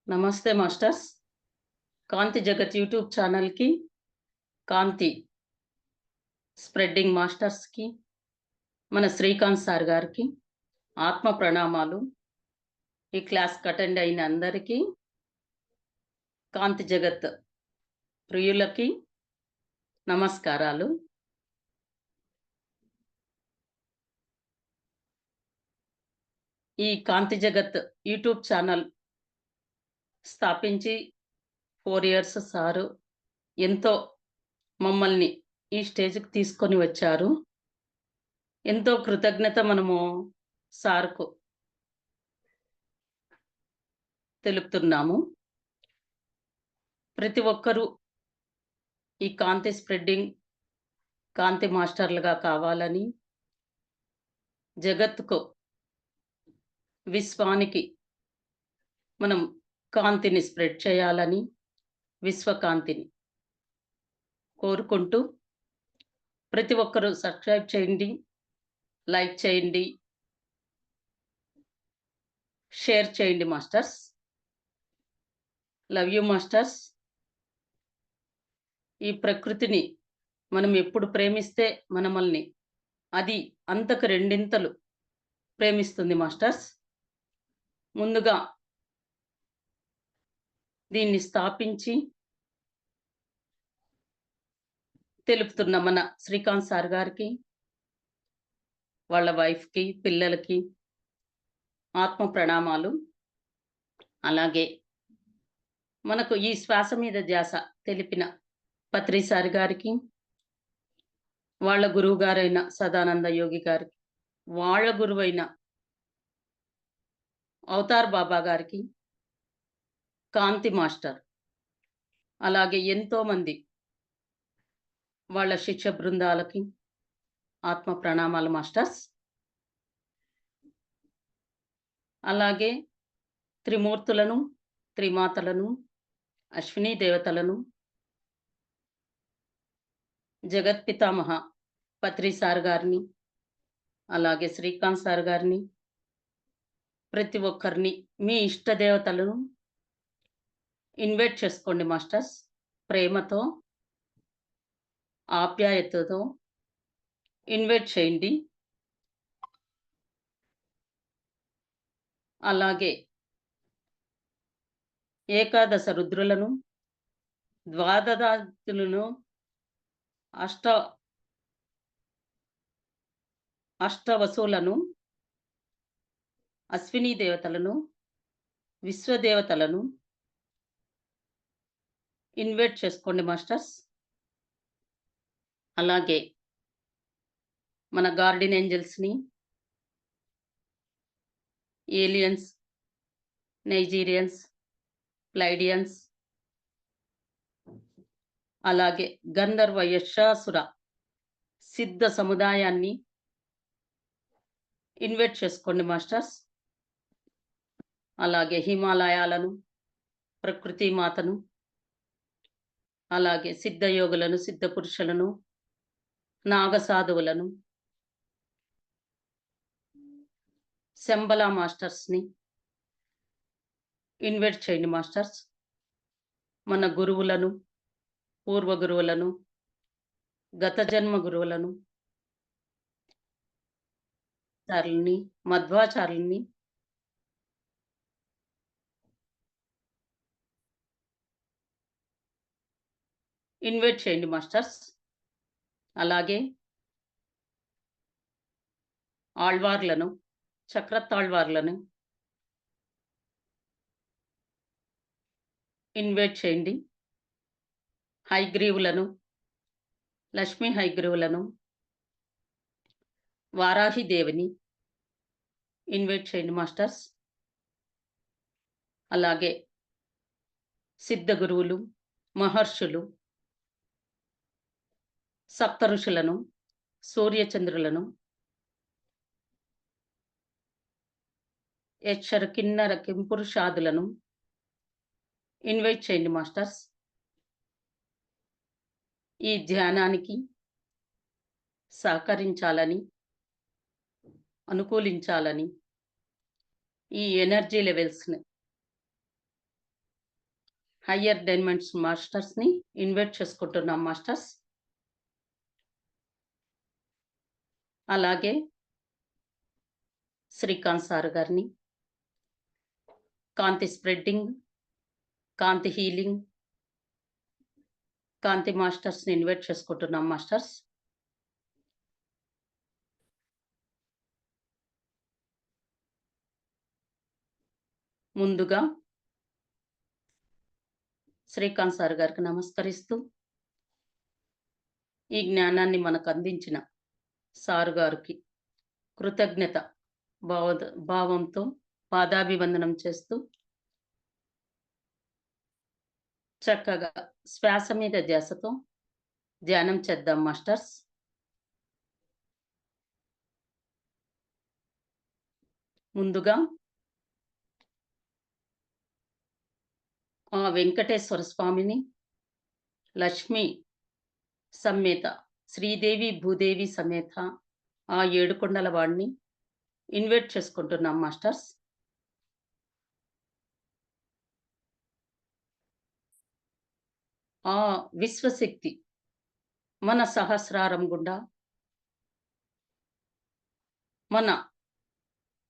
నమస్తే మాస్టర్స్. కాంతి జగత్ యూట్యూబ్ ఛానల్‌కి, కాంతి స్ప్రెడ్డింగ్ మాస్టర్స్‌కి, మన శ్రీకాంత్ సార్ గారికి ఆత్మ ప్రణామాలు. ఈ క్లాస్‌కి అటెండ్ అయిన అందరికీ, కాంతి జగత్ ప్రియులకి నమస్కారాలు. ఈ కాంతి జగత్ యూట్యూబ్ ఛానల్ స్థాపించి 4 ఇయర్స్ సారు ఎంతో మమ్మల్ని ఈ స్టేజ్‌కి తీసుకొని వచ్చారు. ఎంతో కృతజ్ఞత మనము సార్‌కు తెలుపుతున్నాము. ప్రతి ఒక్కరూ ఈ కాంతి స్ప్రెడ్డింగ్, కాంతి మాస్టర్లుగా కావాలని, జగత్తుకు, విశ్వానికి మనం కాంతిని స్ప్రెడ్ చేయాలని, విశ్వకాంతిని కోరుకుంటూ, ప్రతి ఒక్కరూ సబ్స్క్రైబ్ చేయండి, లైక్ చేయండి, షేర్ చేయండి మాస్టర్స్. Love you masters. ఈ ప్రకృతిని మనం ఎప్పుడు ప్రేమిస్తే మనమల్ని అది అంతకు రెండింతలు ప్రేమిస్తుంది మాస్టర్స్. ముందుగా దీన్ని స్థాపించి తెలుపుతున్న మన శ్రీకాంత్ సార్ గారికి, వాళ్ళ వైఫ్‌కి, పిల్లలకి ఆత్మ ప్రణామాలు. అలాగే మనకు ఈ శ్వాస మీద ధ్యాస తెలిపిన పత్రి సార్ గారికి, వాళ్ళ గురువుగారైన సదానంద యోగి గారికి, వాళ్ళ గురువైన అవతార్ బాబా గారికి, కాంతి మాస్టర్, అలాగే ఎంతోమంది వాళ్ళ శిష్య బృందాలకి ఆత్మ ప్రణామాలు మాస్టర్స్. అలాగే త్రిమూర్తులను, త్రిమాతలను, అశ్విని దేవతలను, జగత్పితామహ పత్రి సార్ గారిని, అలాగే శ్రీకాంత్ సార్ గారిని, ప్రతి ఒక్కరిని మీ ఇష్ట దేవతలను ఇన్వైట్ చేసుకోండి మాస్టర్స్. ప్రేమతో, ఆప్యాయతతో ఇన్వైట్ చేయండి. అలాగే ఏకాదశ రుద్రులను, ద్వాదశాదిత్యులను, అష్ట అష్టవసులను, అశ్విని దేవతలను, విశ్వదేవతలను ఇన్వైట్ చేసుకోండి మాస్టర్స్. అలాగే మన గార్డియన్ ఏంజెల్స్‌ని, ఏలియన్స్, నైజీరియన్స్, ప్లైడియన్స్, అలాగే గంధర్వ యక్షాసుర సిద్ధ సముదాయాన్ని ఇన్వైట్ చేసుకోండి మాస్టర్స్. అలాగే హిమాలయాలను, ప్రకృతి మాతను, అలాగే సిద్ధయోగులను, సిద్ధ పురుషులను, నాగసాధువులను, శంబల మాస్టర్స్‌ని ఇన్వైట్ చేయండి మాస్టర్స్. మన గురువులను, పూర్వ గురువులను, గత జన్మ గురువులను, చారులని, మధ్వాచారులని ఇన్వైట్ చేయండి మాస్టర్స్. అలాగే ఆళ్వార్లను, చక్రతాళ్వార్లను ఇన్వైట్ చేయండి. హయగ్రీవులను, లక్ష్మీ హయగ్రీవులను, వారాహి దేవిని ఇన్వైట్ చేయండి మాస్టర్స్. అలాగే సిద్ధ గురువులు, మహర్షులు, సప్త ఋషులను, సూర్యచంద్రులను, యక్షర కిన్నర కింపురుషాదులను ఇన్వైట్ చేయండి మాస్టర్స్. ఈ ధ్యానానికి సహకరించాలని, అనుకూలించాలని, ఈ ఎనర్జీ లెవెల్స్‌ని హయ్యర్ డైమెన్షన్ మాస్టర్స్ని ఇన్వైట్ చేసుకుంటున్నాం మాస్టర్స్. అలాగే శ్రీకాంత్ సార్ గారిని, కాంతి స్ప్రెడ్డింగ్, కాంతి హీలింగ్, కాంతి మాస్టర్స్ని ఇన్వైట్ చేసుకుంటున్నాం మాస్టర్స్. ముందుగా శ్రీకాంత్ సార్ గారికి నమస్కరిస్తూ, ఈ జ్ఞానాన్ని మనకు అందించిన సార్ గారికి కృతజ్ఞత భావంతో పాదాభివందనం చేస్తూ, చక్కగా శ్వాస మీద ధ్యాసతో ధ్యానం చేద్దాం మాస్టర్స్. ముందుగా ఆ వెంకటేశ్వర స్వామిని, లక్ష్మి సమేత, శ్రీదేవి భూదేవి సమేత ఆ ఏడుకొండల వాడిని ఇన్వైట్ చేసుకుంటున్నాం మాస్టర్స్. ఆ విశ్వశక్తి మన సహస్రారం గుండా, మన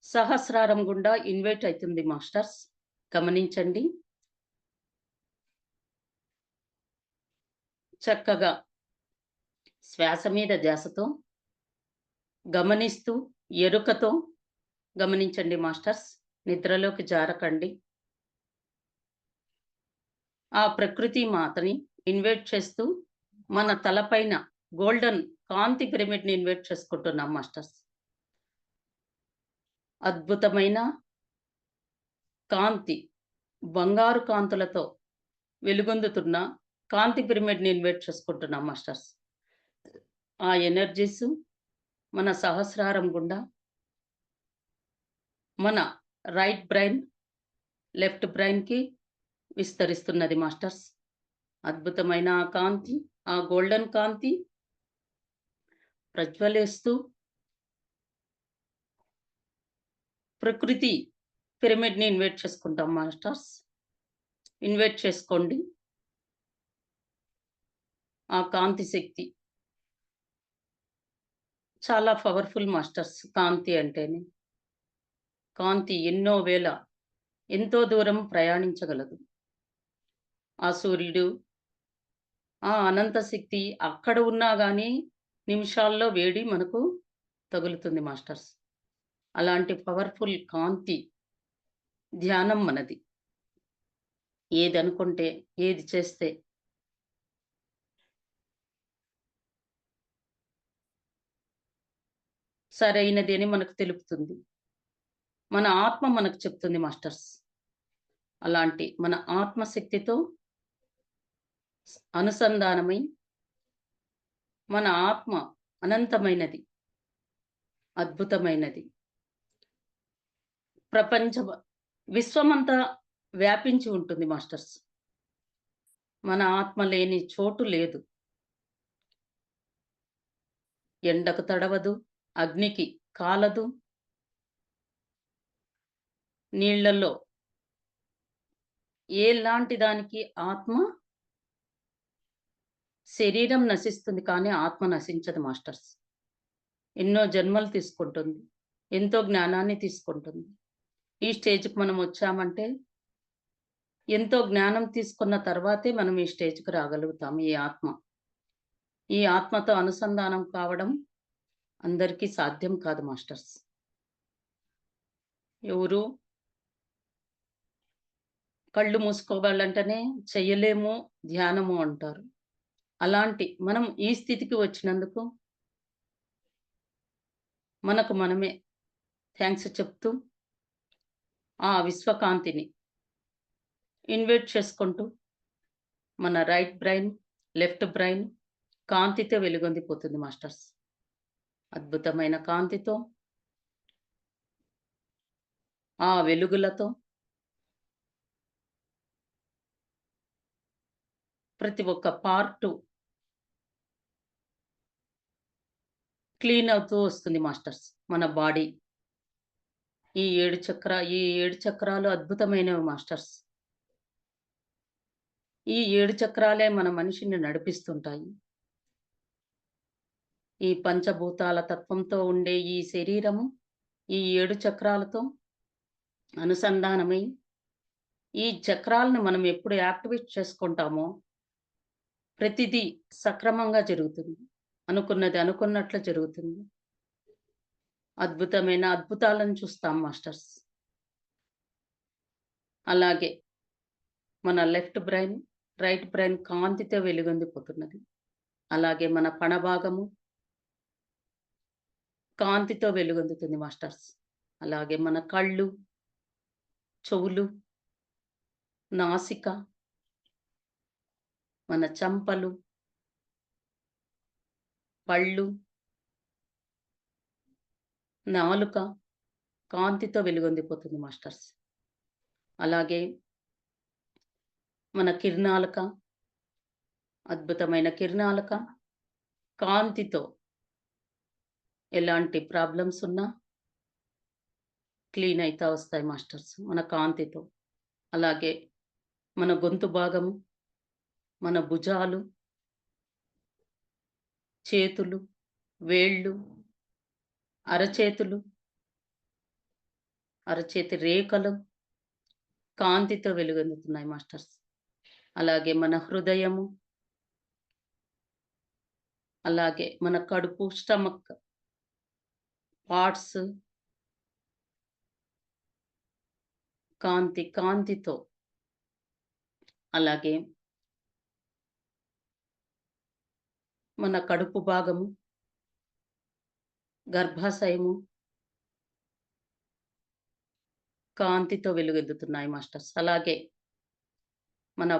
సహస్రారం గుండా ఇన్వైట్ అవుతుంది మాస్టర్స్. గమనించండి. చక్కగా శ్వాస మీద ధ్యాసతో గమనిస్తూ, ఎరుకతో గమనించండి మాస్టర్స్. నిద్రలోకి జారకండి. ఆ ప్రకృతి మాతని ఇన్వైట్ చేస్తూ మన తలపైన గోల్డెన్ కాంతి పిరమిడ్ని ఇన్వైట్ చేసుకుంటున్నాం మాస్టర్స్. అద్భుతమైన కాంతి, బంగారు కాంతులతో వెలుగొందుతున్న కాంతి పిరమిడ్ని ఇన్వైట్ చేసుకుంటున్నాం మాస్టర్స్. ఆ ఎనర్జీస్ మన సహస్రారం గుండా, మన రైట్ బ్రెయిన్, లెఫ్ట్ బ్రెయిన్కి విస్తరిస్తున్నది మాస్టర్స్. అద్భుతమైన ఆ కాంతి, ఆ గోల్డెన్ కాంతి ప్రజ్వలిస్తూ ప్రకృతి పిరమిడ్ని ఇన్వైట్ చేసుకుంటాం మాస్టర్స్. ఇన్వైట్ చేసుకోండి. ఆ కాంతి శక్తి చాలా పవర్ఫుల్ మాస్టర్స్. కాంతి అంటేనే, కాంతి ఎన్నో వేల, ఎంతో దూరం ప్రయాణించగలదు. ఆ సూర్యుడు, ఆ అనంత శక్తి అక్కడ ఉన్నా గానీ నిమిషాల్లో వేడి మనకు తగులుతుంది మాస్టర్స్. అలాంటి పవర్ఫుల్ కాంతి ధ్యానం మనది. ఏది అనుకుంటే, ఏది చేస్తే సరైనది అని మనకు తెలుపుతుంది. మన ఆత్మ మనకు చెప్తుంది మాస్టర్స్. అలాంటి మన ఆత్మశక్తితో అనుసంధానమై, మన ఆత్మ అనంతమైనది, అద్భుతమైనది. విశ్వమంతా వ్యాపించి ఉంటుంది మాస్టర్స్. మన ఆత్మ లేని చోటు లేదు. ఎండకు తడవదు, అగ్నికి కాలదు, నీళ్లలో ఎలాంటి దానికి ఆత్మ, శరీరం నశిస్తుంది కానీ ఆత్మ నశించదు మాస్టర్స్. ఎన్నో జన్మలు తీసుకుంటుంది, ఎంతో జ్ఞానాన్ని తీసుకుంటుంది. ఈ స్టేజ్‌కి మనం వచ్చామంటే ఎంతో జ్ఞానం తీసుకున్న తర్వాతే మనం ఈ స్టేజ్‌కి రాగలుగుతాం. ఈ ఆత్మతో అనుసంధానం కావడం అందరికీ సాధ్యం కాదు మాస్టర్స్. ఎవరు కళ్ళు మూసుకోవాలంటేనే చెయ్యలేము ధ్యానము అంటారు. అలాంటి మనం ఈ స్థితికి వచ్చినందుకు మనకు మనమే థాంక్స్ చెప్తూ, ఆ విశ్వకాంతిని ఇన్వైట్ చేసుకుంటూ, మన రైట్ బ్రెయిన్, లెఫ్ట్ బ్రెయిన్ కాంతితో వెలుగొందిపోతుంది మాస్టర్స్. అద్భుతమైన కాంతితో, ఆ వెలుగులతో ప్రతి ఒక్క పార్టు క్లీన్ అవుతూ వస్తుంది మాస్టర్స్. మన బాడీ ఈ 7 చక్రాలు అద్భుతమైనవి మాస్టర్స్. ఈ 7 చక్రాలే మన మనిషిని నడిపిస్తుంటాయి. ఈ పంచభూతాల తత్వంతో ఉండే ఈ శరీరము, ఈ 7 చక్రాలతో అనుసంధానమై, ఈ చక్రాలను మనం ఎప్పుడు యాక్టివేట్ చేసుకుంటామో, ప్రతిదీ సక్రమంగా జరుగుతుంది. అనుకున్నది అనుకున్నట్లు జరుగుతుంది. అద్భుతమైన అద్భుతాలను చూస్తాం మాస్టర్స్. అలాగే మన లెఫ్ట్ బ్రెయిన్, రైట్ బ్రెయిన్ కాంతితో వెలుగొందిపోతున్నది. అలాగే మన పణభాగము కాంతితో వెలుగొందుతుంది మాస్టర్స్. అలాగే మన కళ్ళు, చెవులు, నాసిక, మన చెంపలు, పళ్ళు, నాలుక కాంతితో వెలుగొందిపోతుంది మాస్టర్స్. అలాగే మన కిరణాలక, అద్భుతమైన కిరణాలక కాంతితో ఎలాంటి ప్రాబ్లమ్స్ ఉన్నా క్లీన్ అయితా వస్తాయి మాస్టర్స్ మన కాంతితో. అలాగే మన గొంతు భాగము, మన భుజాలు, చేతులు, వేళ్ళు, అరచేతులు, అరచేతి రేఖలు కాంతితో వెలుగొందుతున్నాయి మాస్టర్స్. అలాగే మన హృదయము, అలాగే మన కడుపు, స్టమక్ పార్ట్స్ కాంతితో, అలాగే మన కడుపు భాగము, గర్భాశయము కాంతితో వెలుగొందుతున్నాయి మాస్టర్స్. అలాగే మన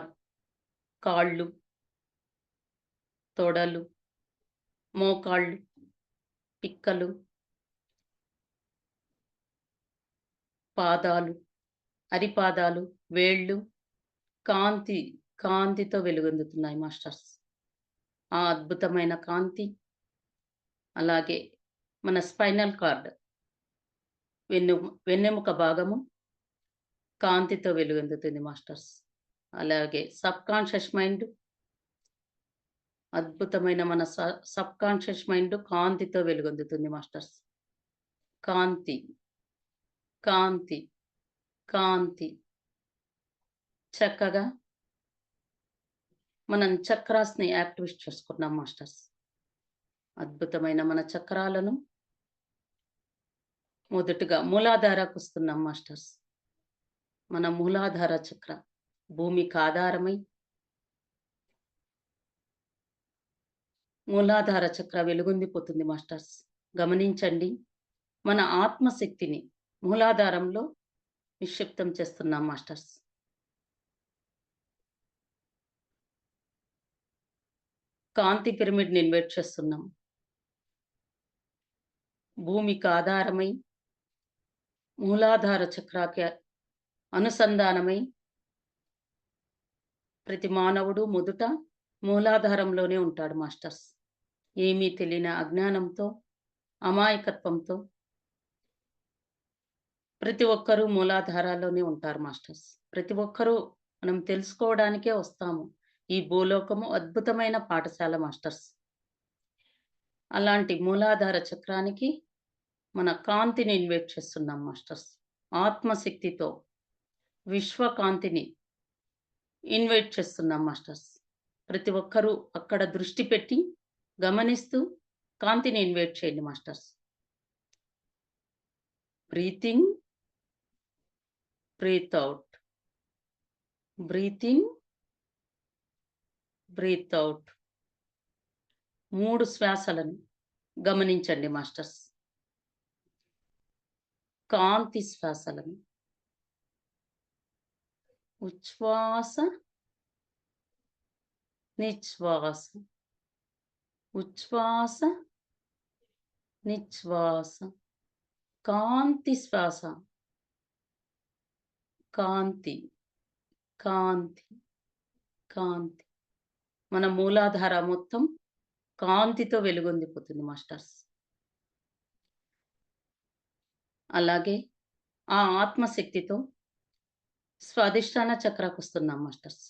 కాళ్ళు, తొడలు, మోకాళ్ళు, పిక్కలు, పాదాలు, అరిపాదాలు, వేళ్ళు కాంతితో వెలుగొందుతున్నాయి మాస్టర్స్. ఆ అద్భుతమైన కాంతి, అలాగే మన స్పైనల్ కార్డ్, వెన్నెముక భాగము కాంతితో వెలుగొందుతుంది మాస్టర్స్. అలాగే సబ్‌కాన్షియస్ మైండ్, అద్భుతమైన మన సబ్‌కాన్షియస్ మైండ్ కాంతితో వెలుగొందుతుంది మాస్టర్స్. కాంతి, కాంతి, కాంతి. చక్కగా మనం చక్రాస్‌ని యాక్టివేట్ చేసుకున్నాం మాస్టర్స్. అద్భుతమైన మన చక్రాలను మొదటగా మూలాధారకొస్తున్నాం మాస్టర్స్. మన మూలాధార చక్ర భూమికి ఆధారమై, మూలాధార చక్ర వెలుగొందిపోతుంది మాస్టర్స్. గమనించండి. మన ఆత్మశక్తిని మూలాధారంలో నిక్షిప్తం చేస్తున్నాం మాస్టర్స్. కాంతి పిరమిడ్‌ని ఇన్వైట్ చేస్తున్నాం. భూమికి ఆధారమై, మూలాధార చక్రాకి అనుసంధానమై, ప్రతి మానవుడు మొదట మూలాధారంలోనే ఉంటాడు మాస్టర్స్. ఏమీ తెలియని అజ్ఞానంతో, అమాయకత్వంతో ప్రతి ఒక్కరూ మూలాధారాల్లోనే ఉంటారు మాస్టర్స్. ప్రతి ఒక్కరూ మనం తెలుసుకోవడానికే వస్తాము. ఈ భూలోకము అద్భుతమైన పాఠశాల మాస్టర్స్. అలాంటి మూలాధార చక్రానికి మన కాంతిని ఇన్వైట్ చేస్తున్నాం మాస్టర్స్. ఆత్మశక్తితో విశ్వకాంతిని ఇన్వైట్ చేస్తున్నాం మాస్టర్స్. ప్రతి ఒక్కరూ అక్కడ దృష్టి పెట్టి గమనిస్తూ కాంతిని ఇన్వైట్ చేయండి masters. Breath in, breath out. Breath in, breath out. 3 శ్వాసలను గమనించండి మాస్టర్స్. కాంతి శ్వాసలను. ఉచ్ఛ్వాస, నిశ్వాస. ఉచ్ఛ్వాస, నిశ్వాస. కాంతి శ్వాస. కాంతి, కాంతి, కాంతి. మన మూలాధార మొత్తం కాంతితో వెలుగొందిపోతుంది మాస్టర్స్. అలాగే ఆ ఆత్మశక్తితో స్వాదిష్టాన చక్రాకొస్తున్నాం మాస్టర్స్.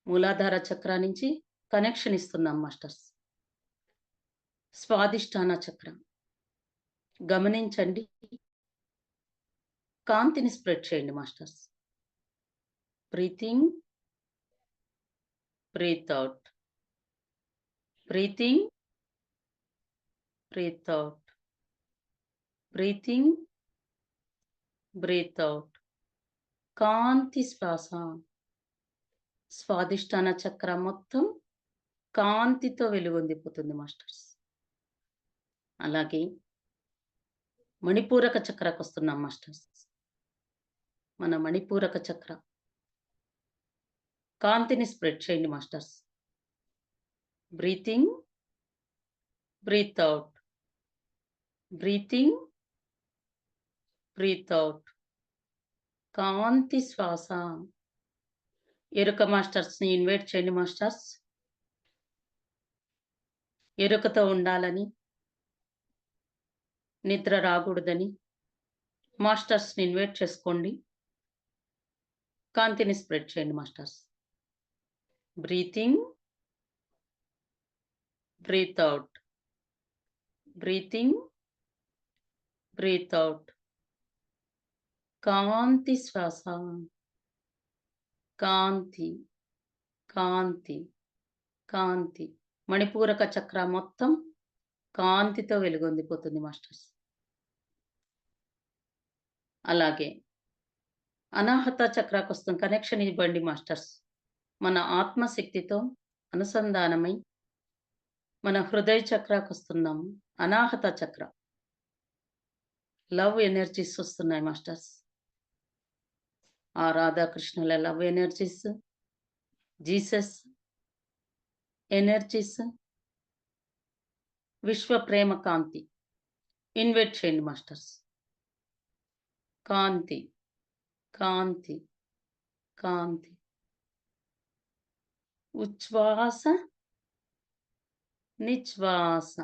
మూలాధార చక్ర నుంచి కనెక్షన్ ఇస్తున్నాం మాస్టర్స్. స్వాదిష్టాన చక్రం గమనించండి. కాంతిని స్ప్రెడ్ చేయండి masters. Breath in, breath out. Breath in, breath out. Breath in, breath out. కాంతి శ్వాస. స్వాదిష్టాన చక్ర మొత్తం కాంతితో వెలుగొందిపోతుంది మాస్టర్స్. అలాగే మణిపూరక చక్రకొస్తున్నాం మాస్టర్స్. మన మణిపూరక చక్ర కాంతిని స్ప్రెడ్ చేయండి masters. Breath in, breath out. Breath in, breath out. కాంతి శ్వాస. ఎరుక మాస్టర్స్‌ని ఇన్వైట్ చేయండి మాస్టర్స్. ఎరుకతో ఉండాలని, నిద్ర రాకూడదని మాస్టర్స్‌ని ఇన్వైట్ చేసుకోండి. కాంతిని స్ప్రెడ్ చేయండి masters. Breath in, breath out. Breath in, breath out. కాంతి శ్వాస. కాంతి, కాంతి, కాంతి. మణిపూరక చక్ర మొత్తం కాంతితో వెలుగొందిపోతుంది మాస్టర్స్. అలాగే అనాహత చక్రాకొస్తాం. కనెక్షన్ ఇవ్వండి మాస్టర్స్. మన ఆత్మశక్తితో అనుసంధానమై మన హృదయ చక్రాకొస్తున్నాము. అనాహత చక్ర. లవ్ ఎనర్జీస్ వస్తున్నాయి మాస్టర్స్. ఆ రాధాకృష్ణుల లవ్ ఎనర్జీస్, జీసస్ ఎనర్జీస్, విశ్వ ప్రేమ కాంతి. ఇన్వైట్ చేయండి మాస్టర్స్. కాంతి, కాంతి, కాంతి. ఉచ్ఛ్వాస, నిశ్వాస.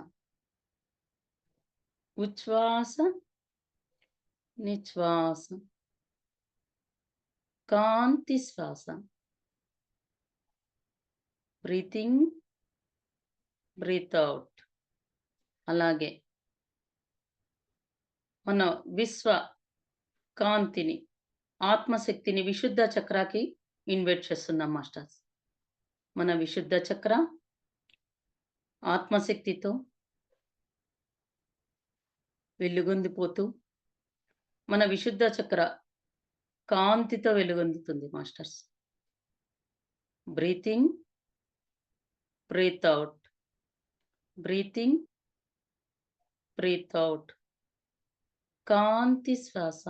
ఉచ్ఛ్వాస, నిశ్వాస. కాంతి శ్వాస. Breathe in, breath out. అలాగే మన విశ్వ కాంతిని, ఆత్మశక్తిని విశుద్ధ చక్రాకి ఇన్వైట్ చేస్తున్నాం మాస్టర్స్. మన విశుద్ధ చక్ర ఆత్మశక్తితో వెలుగొందిపోతూ మన విశుద్ధ చక్ర కాంతితో వెలుగొందుతుంది masters. Breath in, breath out. Breath in, breath out. కాంతి శ్వాస.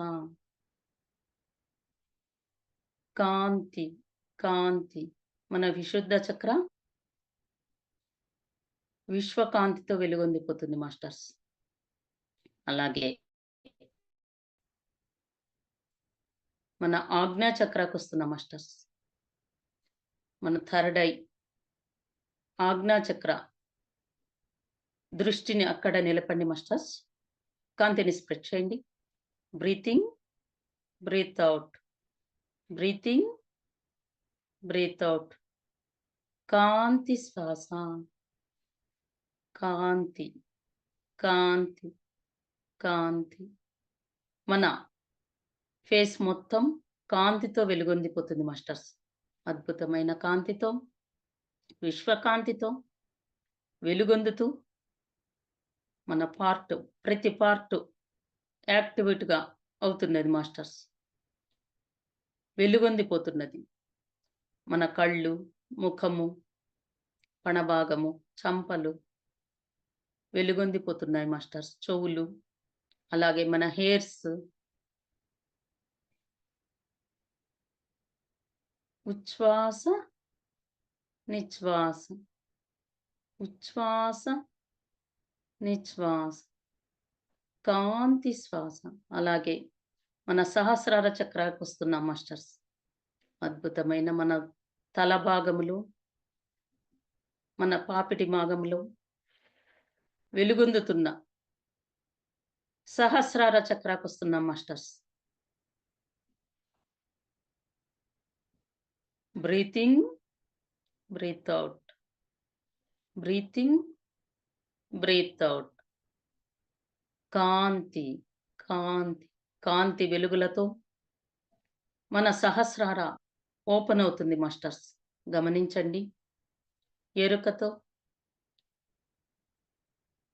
కాంతి, కాంతి. మన విశుద్ధ చక్ర విశ్వకాంతితో వెలుగొందిపోతుంది మాస్టర్స్. అలాగే మన ఆజ్ఞా చక్రాకొస్తున్నాం మాస్టర్స్. మన థర్డ్ ఐ ఆజ్ఞా చక్ర దృష్టిని అక్కడ నిలపండి మాస్టర్స్. కాంతిని స్ప్రెడ్ చేయండి. Breath in, breath out. Breath in, breath out. కాంతి శ్వాస. కాంతి, కాంతి, కాంతి. మన ఫేస్ మొత్తం కాంతితో వెలుగొందిపోతుంది మాస్టర్స్. అద్భుతమైన కాంతితో, విశ్వకాంతితో వెలుగొందుతూ మన ప్రతి పార్ట్ యాక్టివేట్‌గా అవుతున్నది మాస్టర్స్. వెలుగొందిపోతున్నది. మన కళ్ళు, ముఖము, పణభాగము, చంపలు వెలుగొందిపోతున్నాయి మాస్టర్స్. చెవులు, అలాగే మన హెయిర్స్. ఉచ్ఛ్వాస, నిశ్వాస. ఉచ్ఛ్వాస, నిశ్వాస. కాంతి శ్వాస. అలాగే మన సహస్రార చక్రాకొస్తున్నాం మాస్టర్స్. అద్భుతమైన మన తల భాగములో, మన పాపిటి భాగంలో వెలుగొందుతున్న సహస్రార చక్రాకొస్తున్నాం masters. Breath in, breath out. Breathing, breath out. కాంతి, కాంతి, కాంతి వెలుగులతో మన సహస్రార ఓపెన్ అవుతుంది మాస్టర్స్. గమనించండి. ఎరుకతో,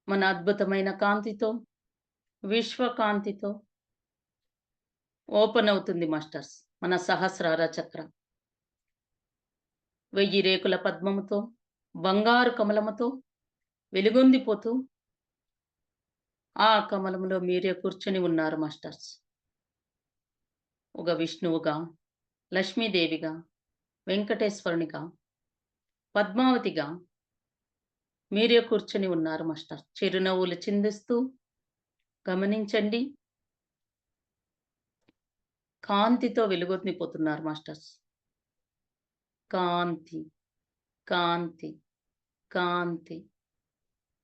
మన అద్భుతమైన కాంతితో, విశ్వకాంతితో ఓపెన్ అవుతుంది మాస్టర్స్ మన సహస్రార చక్రం. 1000 రేకుల పద్మముతో, బంగారు కమలముతో వెలుగొందిపోతూ ఆ కమలములో మీరే కూర్చొని ఉన్నారు మాస్టర్స్. ఒక విష్ణువుగా, లక్ష్మీదేవిగా, వెంకటేశ్వరునిగా, పద్మావతిగా మీరే కూర్చొని ఉన్నారు మాస్టర్. చిరునవ్వులు చిందిస్తూ గమనించండి. కాంతితో వెలుగొందిపోతున్నారు మాస్టర్స్. కాంతి, కాంతి, కాంతి.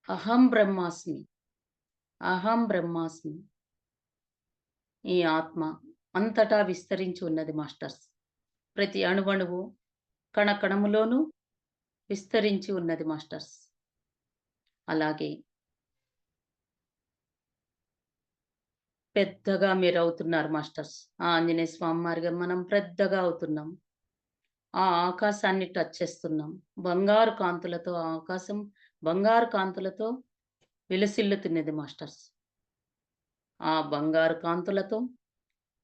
అహం బ్రహ్మాస్మి, అహం బ్రహ్మాస్మి. ఈ ఆత్మ అంతటా విస్తరించి ఉన్నది మాస్టర్స్. ప్రతి అణువణువు, కణకణములోనూ విస్తరించి ఉన్నది మాస్టర్స్. అలాగే పెద్దగా మీరవుతున్నారు మాస్టర్స్. ఆ ఆంజనేయ స్వామి మారిగా మనం పెద్దగా అవుతున్నాం. ఆ ఆకాశాన్ని టచ్ చేస్తున్నాం. బంగారు కాంతులతో ఆ ఆకాశం బంగారు కాంతులతో విలసిల్లుతున్నది మాస్టర్స్. ఆ బంగారు కాంతులతో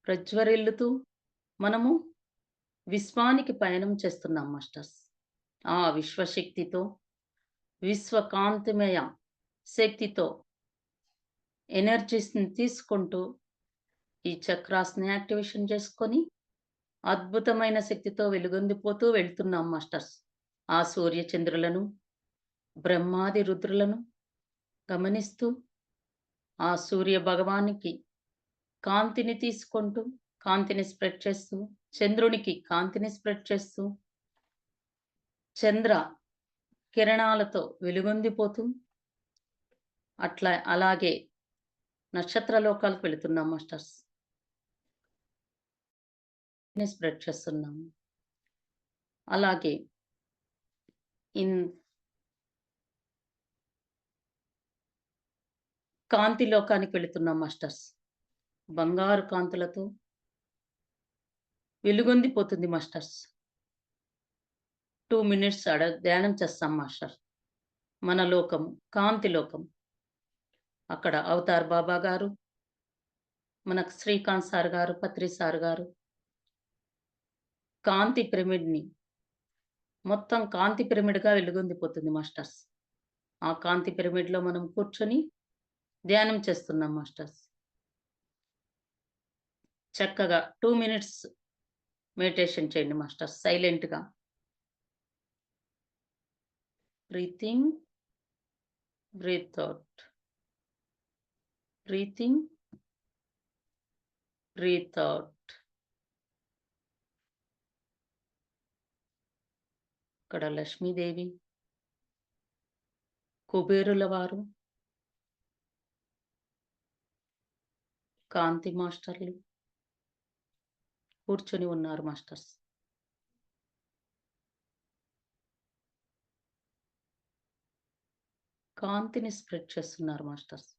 ప్రజ్వరిల్లుతూ మనము విశ్వానికి పయనం చేస్తున్నాం మాస్టర్స్. ఆ విశ్వశక్తితో, విశ్వకాంతిమయ శక్తితో ఎనర్జీస్‌ని తీసుకుంటూ ఈ చక్రాస్‌ని యాక్టివేషన్ చేసుకొని అద్భుతమైన శక్తితో వెలుగొందిపోతూ వెళ్తున్నాం మాస్టర్స్. ఆ సూర్య చంద్రులను, బ్రహ్మాది రుద్రులను గమనిస్తూ ఆ సూర్య భగవానికి కాంతిని తీసుకుంటూ, కాంతిని స్ప్రెడ్ చేస్తూ, చంద్రునికి కాంతిని స్ప్రెడ్ చేస్తూ, చంద్ర కిరణాలతో వెలుగొందిపోతూ అలాగే నక్షత్ర లోకాలకు వెళుతున్నాం మాస్టర్స్. స్ప్రెడ్ చేస్తున్నాము. అలాగే ఇన్ కాంతి లోకానికి వెళుతున్నాం మాస్టర్స్. బంగారు కాంతులతో వెలుగొందిపోతుంది మాస్టర్స్. 2 మినిట్స్ ధ్యానం చేస్తాం మాస్టర్. మన లోకం, కాంతి లోకం. అక్కడ అవతార్ బాబా గారు, మనకు శ్రీకాంత్ సార్ గారు, పత్రి సార్ గారు కాంతి పిరమిడ్‌ని మొత్తం కాంతి పిరమిడ్‌గా వెలుగొందిపోతుంది మాస్టర్స్. ఆ కాంతి పిరమిడ్‌లో మనం కూర్చొని ధ్యానం చేస్తున్నాం మాస్టర్స్. చక్కగా 2 మినిట్స్ మెడిటేషన్ చేయండి మాస్టర్స్ సైలెంట్‌గా. Breathing, breathe out. Breathing, breathe out. ఇక్కడ లక్ష్మీదేవి, కుబేరుల వారు, కాంతి మాస్టర్లు కూర్చొని ఉన్నారు మాస్టర్స్. కాంతిని స్ప్రెడ్ చేస్తున్నారు మాస్టర్స్.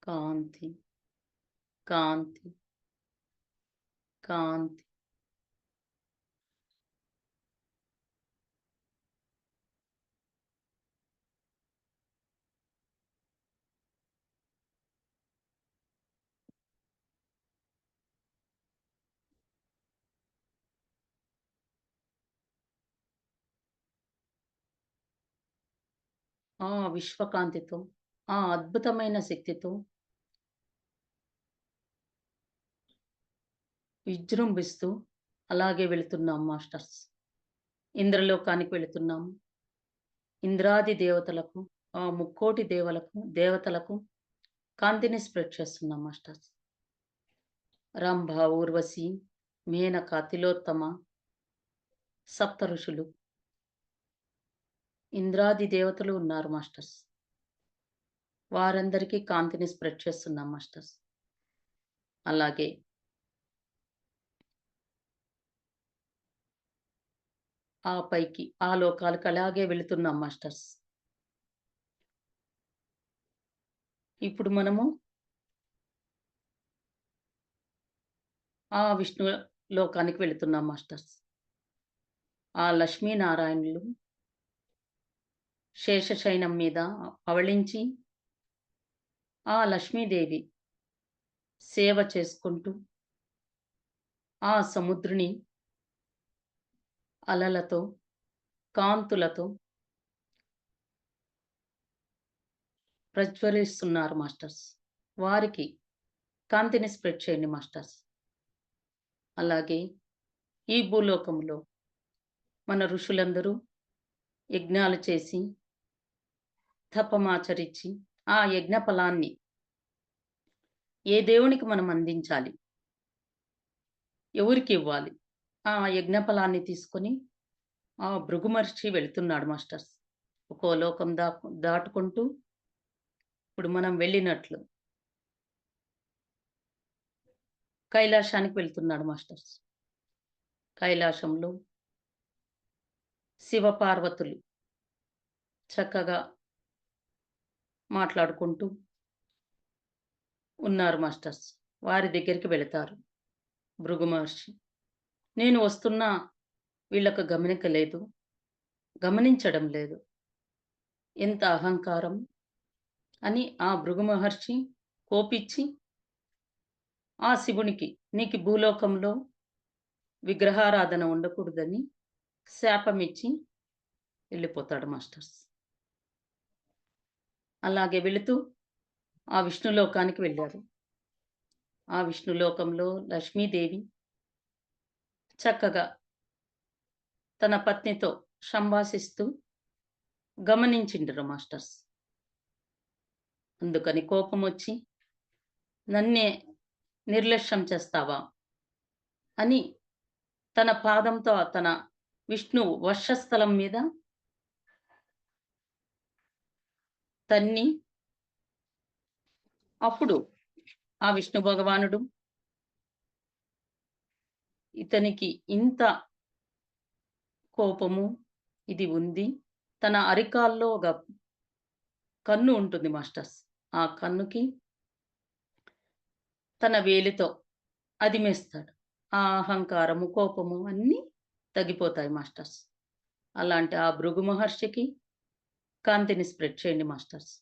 కాంతి, కాంతి, కాంతి. ఆ విశ్వకాంతితో, ఆ అద్భుతమైన శక్తితో విజృంభిస్తూ అలాగే వెళుతున్నాం మాస్టర్స్. ఇంద్రలోకానికి వెళుతున్నాము. ఇంద్రాది దేవతలకు, ఆ ముక్కోటి దేవతలకు కాంతిని స్ప్రెడ్ చేస్తున్నాం మాస్టర్స్. రంభ, ఊర్వశి, మేనక, తిలోత్తమ, సప్త ఋషులు, ఇంద్రాది దేవతలు ఉన్నారు మాస్టర్స్. వారందరికీ కాంతిని స్ప్రెడ్ చేస్తున్నాం మాస్టర్స్. అలాగే ఆ పైకి, ఆ లోకాలకు అలాగే వెళుతున్నాం మాస్టర్స్. ఇప్పుడు మనము ఆ విష్ణు లోకానికి వెళుతున్నాం మాస్టర్స్. ఆ లక్ష్మీనారాయణులు శేషశయనం మీద పవళించి, ఆ లక్ష్మీదేవి సేవ చేసుకుంటూ, ఆ సముద్రుని అలలతో, కాంతులతో ప్రజ్వరిస్తున్నారు మాస్టర్స్. వారికి కాంతిని స్ప్రెడ్ చేయండి మాస్టర్స్. అలాగే ఈ భూలోకంలో మన ఋషులందరూ యజ్ఞాలు చేసి, తపమాచరించి, ఆ యజ్ఞ ఫలాన్ని ఏ దేవునికి మనం అందించాలి? ఎవరికివ్వాలి? ఆ యజ్ఞ ఫలాన్ని తీసుకొని ఆ భృగు మహర్షి వెళ్తున్నాడు మాస్టర్స్. ఒక్కో లోకం దాటుకుంటూ ఇప్పుడు మనం వెళ్ళినట్లు కైలాసానికి వెళ్తున్నాడు మాస్టర్స్. కైలాసంలో శివపార్వతులు చక్కగా మాట్లాడుకుంటూ ఉన్నారు మాస్టర్స్. వారి దగ్గరికి వెళతారు భృగు మహర్షి. నేను వస్తున్నా వీళ్ళకు గమనిక లేదు. గమనించడం లేదు. ఎంత అహంకారం అని ఆ భృగు మహర్షి కోపిచ్చి ఆ శివునికి నీకు భూలోకంలో విగ్రహారాధన ఉండకూడదని శాపమిచ్చి వెళ్ళిపోతాడు మాస్టర్స్. అలాగే వెళుతూ ఆ విష్ణులోకానికి వెళ్ళారు. ఆ విష్ణులోకంలో లక్ష్మీదేవి చక్కగా తన పత్నితో సంభాషిస్తూ గమనించిండ్రు మాస్టర్స్. అందుకని కోపమొచ్చి నన్నే నిర్లక్ష్యం చేస్తావా అని తన పాదంతో తన విష్ణు వక్షస్థలం మీద తన్ని, అప్పుడు ఆ విష్ణు భగవానుడు ఇతనికి ఇంత కోపము ఇది ఉంది. తన అరికాల్లో ఒక కన్ను ఉంటుంది మాస్టర్స్. ఆ కన్నుకి తన వేలితో అదిమేస్తాడు. ఆ అహంకారము, కోపము అన్నీ తగ్గిపోతాయి మాస్టర్స్. అలాంటి ఆ భృగు మహర్షికి కాంతిని స్ప్రెడ్ చేయండి మాస్టర్స్.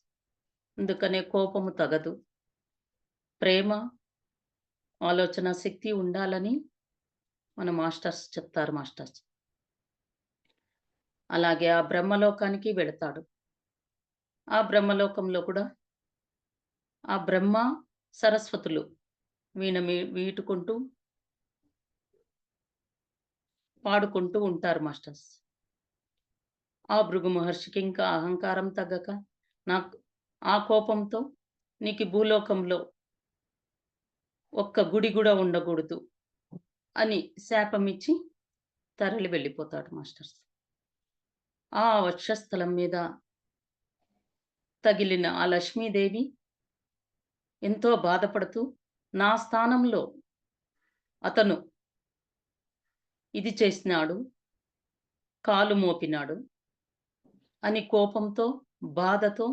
అందుకనే కోపము తగదు. ప్రేమ, ఆలోచన శక్తి ఉండాలని మన మాస్టర్స్ చెప్తారు మాస్టర్స్. అలాగే ఆ బ్రహ్మలోకానికి వెళతాడు. ఆ బ్రహ్మలోకంలో కూడా ఆ బ్రహ్మ, సరస్వతులు వీణ మీటుకుంటూ, పాడుకుంటూ ఉంటారు మాస్టర్స్. ఆ భృగు మహర్షికి ఇంకా అహంకారం తగ్గక, నాకు ఆ కోపంతో నీకు భూలోకంలో ఒక్క గుడి గూడా ఉండకూడదు అని శాపమిచ్చి తరలి వెళ్ళిపోతాడు మాస్టర్స్. ఆ వక్షస్థలం మీద తగిలిన ఆ లక్ష్మీదేవి ఎంతో బాధపడుతూ, నా స్థానంలో అతను ఇది చేసినాడు, కాలు మోపినాడు అని కోపంతో, బాధతో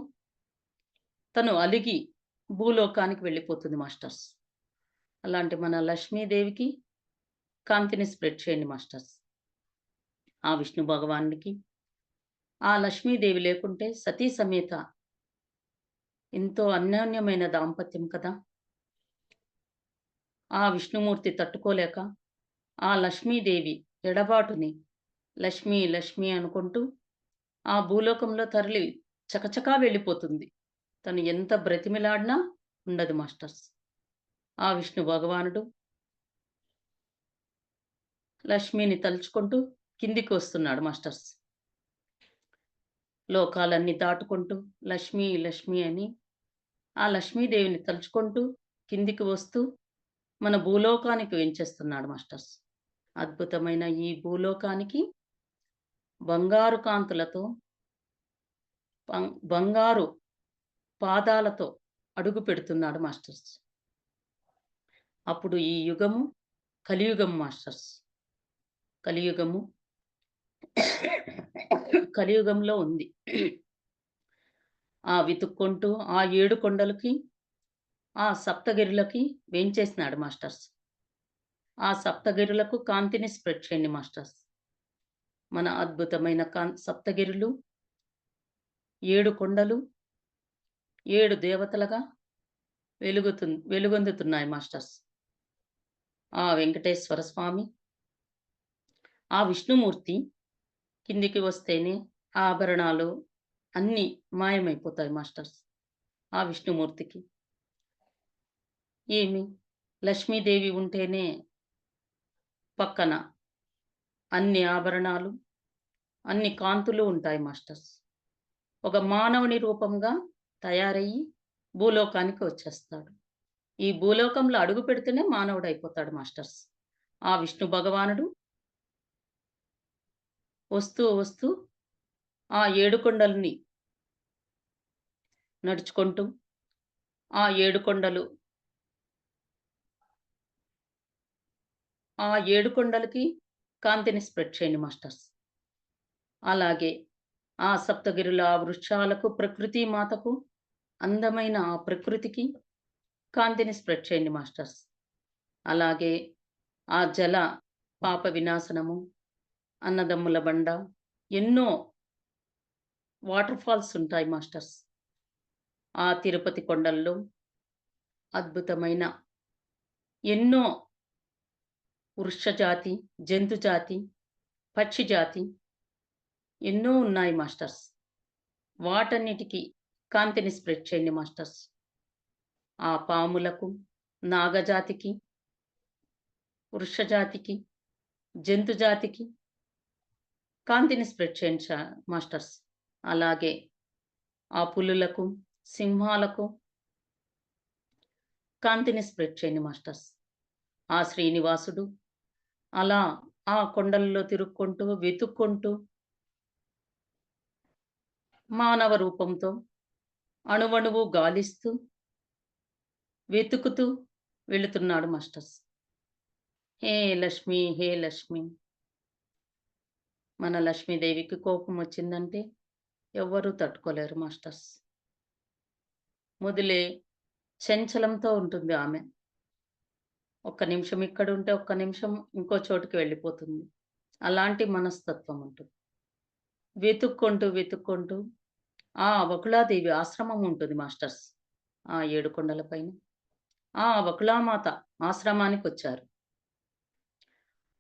తను అలిగి భూలోకానికి వెళ్ళిపోతుంది మాస్టర్స్. అలాంటి మన లక్ష్మీదేవికి కాంతిని స్ప్రెడ్ చేయండి మాస్టర్స్. ఆ విష్ణు భగవానుడికి ఆ లక్ష్మీదేవి లేకుంటే సతీ సమేత ఎంతో అన్యోన్యమైన దాంపత్యం కదా! ఆ విష్ణుమూర్తి తట్టుకోలేక ఆ లక్ష్మీదేవి ఎడబాటుని లక్ష్మి, లక్ష్మి అనుకుంటూ ఆ భూలోకంలో తరలి చకచకా వెళ్ళిపోతుంది. తను ఎంత బ్రతిమిలాడినా ఉండదు మాస్టర్స్. ఆ విష్ణు భగవానుడు లక్ష్మిని తలుచుకుంటూ కిందికి వస్తున్నాడు మాస్టర్స్. లోకాలన్నీ దాటుకుంటూ లక్ష్మి, లక్ష్మి అని ఆ లక్ష్మీదేవిని తలుచుకుంటూ కిందికి వస్తూ మన భూలోకానికి వేంచేస్తున్నాడు మాస్టర్స్. అద్భుతమైన ఈ భూలోకానికి బంగారు కాంతులతో, బంగారు పాదాలతో అడుగు పెడుతున్నాడు మాస్టర్స్. అప్పుడు ఈ యుగము కలియుగం మాస్టర్స్. కలియుగము కలియుగంలో ఉంది. వెతుక్కుంటూ ఆ 7 కొండలకి, ఆ సప్తగిరులకి వేంచేసినాడు మాస్టర్స్. ఆ సప్తగిరులకు కాంతిని స్ప్రెడ్ చేయండి మాస్టర్స్. మన అద్భుతమైన సప్తగిరులు, 7 కొండలు, 7 దేవతలుగా వెలుగొందుతున్నాయి మాస్టర్స్. ఆ వెంకటేశ్వర స్వామి, ఆ విష్ణుమూర్తి కిందికి వస్తేనే ఆ ఆభరణాలు అన్నీ మాయమైపోతాయి మాస్టర్స్. ఆ విష్ణుమూర్తికి. ఏమి లక్ష్మీదేవి ఉంటేనే పక్కన అన్ని ఆభరణాలు, అన్ని కాంతులు ఉంటాయి మాస్టర్స్. ఒక మానవుని రూపంగా తయారయ్యి భూలోకానికి వచ్చేస్తాడు. ఈ భూలోకంలో అడుగు పెడితేనే మానవుడయిపోతాడు మాస్టర్స్. ఆ విష్ణు భగవానుడు వస్తూ, వస్తూ ఆ 7 కొండల్ని నడుచుకుంటూ, ఆ 7 కొండలు ఆ 7 కొండలకి కాంతిని స్ప్రెడ్ చేయండి మాస్టర్స్. అలాగే ఆ సప్తగిరుల ఆ వృక్షాలకు, ప్రకృతి మాతకు, అందమైన ఆ ప్రకృతికి కాంతిని స్ప్రెడ్ చేయండి మాస్టర్స్. అలాగే ఆ జల పాప వినాశనము, అన్నదమ్ముల బండ, ఎన్నో వాటర్ ఫాల్స్ ఉంటాయి మాస్టర్స్. ఆ తిరుపతి కొండల్లో అద్భుతమైన ఎన్నో వృక్ష జాతి, జంతు జాతి, పక్షి జాతి ఎన్నో ఉన్నాయి మాస్టర్స్. వాటన్నిటికి కాంతిని స్ప్రెడ్ చేయండి మాస్టర్స్. ఆ పాములకు, నాగజాతికి, వృక్ష జాతికి, జంతు జాతికి కాంతిని స్ప్రెడ్ చేయండి మాస్టర్స్. అలాగే ఆ పులులకు, సింహాలకు కాంతిని స్ప్రెడ్ చేయండి మాస్టర్స్. ఆ శ్రీనివాసుడు అలా ఆ కొండల్లో తిరుక్కుంటూ, వెతుక్కుంటూ మానవ రూపంతో అణువణువు గాలిస్తూ, వెతుకుతూ వెళుతున్నాడు మాస్టర్స్. హే లక్ష్మి, హే లక్ష్మి. మన లక్ష్మీదేవికి కోపం వచ్చిందంటే ఎవ్వరూ తట్టుకోలేరు మాస్టర్స్. మొదలే చంచలంతో ఉంటుంది ఆమె. ఒక్క నిమిషం ఇక్కడుంటే, ఒక్క నిమిషం ఇంకో చోటుకి వెళ్ళిపోతుంది. అలాంటి మనస్తత్వం ఉంటుంది. వెతుక్కుంటూ, వెతుక్కుంటూ ఆ వకుళాదేవి ఆశ్రమం ఉంటుంది మాస్టర్స్. ఆ 7 కొండల పైన. ఆ వకుళామాత ఆశ్రమానికొచ్చారు.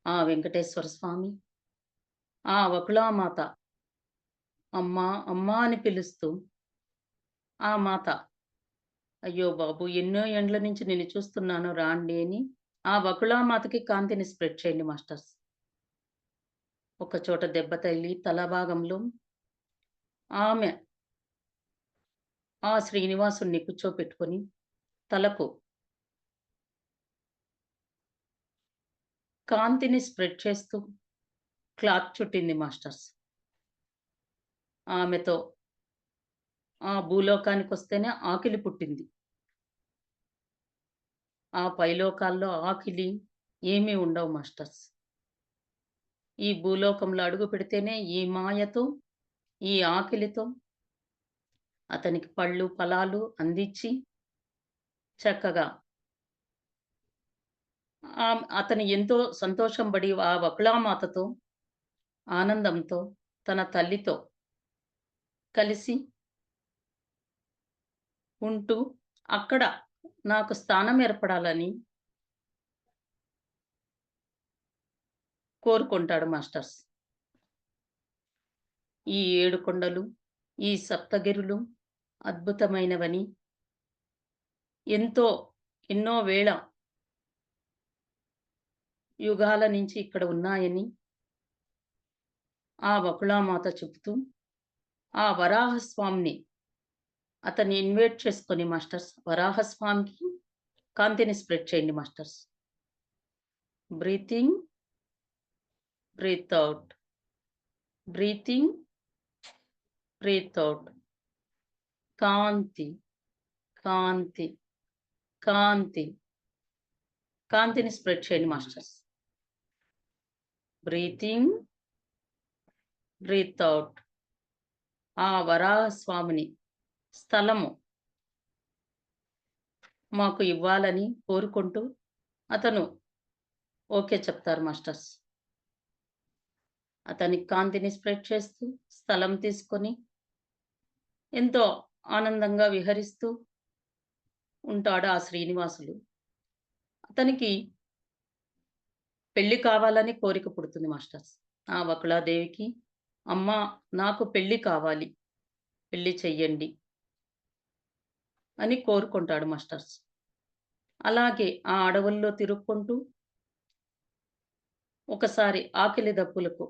ఆ వెంకటేశ్వర స్వామి, ఆ వకుళామాత అమ్మా, అమ్మా అని పిలుస్తూ ఆ మాత, అయ్యో బాబు! ఎన్నో ఏండ్ల నుంచి నిన్ను చూస్తున్నాను రాండి అని ఆ వకుళామాతకి కాంతిని స్ప్రెడ్ చేయండి మాస్టర్స్. ఒక చోట దెబ్బ తగిలి తల భాగంలో ఆమె ఆ శ్రీనివాసుడిని కూర్చోపెట్టుకొని తలకు కాంతిని స్ప్రెడ్ చేస్తూ క్లాత్ చుట్టింది మాస్టర్స్. ఆమెతో ఆ భూలోకానికొస్తేనే ఆకిలి పుట్టింది. ఆ పైలోకాల్లో ఆకిలి ఏమీ ఉండవు మాస్టర్స్. ఈ భూలోకంలో అడుగు పెడితేనే ఈ మాయతో, ఈ ఆకిలితో అతనికి పళ్ళు, ఫలాలు అందించి చక్కగా అతను ఎంతో సంతోషం పడి ఆ వకుళామాతతో, ఆనందంతో, తన తల్లితో కలిసి ఉంటూ అక్కడ నాకు స్థానం ఏర్పడాలని కోరుకుంటాడు మాస్టర్స్. ఈ 7 కొండలు, ఈ సప్తగిరులు అద్భుతమైనవని, ఎంతో ఎన్నో వేల యుగాల నుంచి ఇక్కడ ఉన్నాయని ఆ వకుళామాత చెబుతూ, ఆ వరాహస్వామిని అతన్ని ఇన్వైట్ చేసుకొని మాస్టర్స్, వరాహస్వామికి కాంతిని స్ప్రెడ్ చేయండి masters. Breath in, breath out. Breath in, breath out. కాంతి, కాంతి, కాంతి. కాంతిని స్ప్రెడ్ చేయండి masters. Breath in, breath out. ఆ వరాహస్వామిని స్థలము మాకు ఇవ్వాలని కోరుకుంటూ అతను ఓకే చెప్తారు మాస్టర్స్. అతనికి కాంతిని స్ప్రెడ్ చేస్తూ స్థలం తీసుకొని ఎంతో ఆనందంగా విహరిస్తూ ఉంటాడు ఆ శ్రీనివాసులు. అతనికి పెళ్లి కావాలని కోరిక పుడుతుంది మాస్టర్స్. ఆ వకుళాదేవికి, "అమ్మా! నాకు పెళ్లి కావాలి. పెళ్లి చెయ్యండి" అని కోరుకుంటాడు మాస్టర్స్. అలాగే ఆ అడవుల్లో తిరుక్కుంటూ ఒకసారి ఆకలి దప్పులకు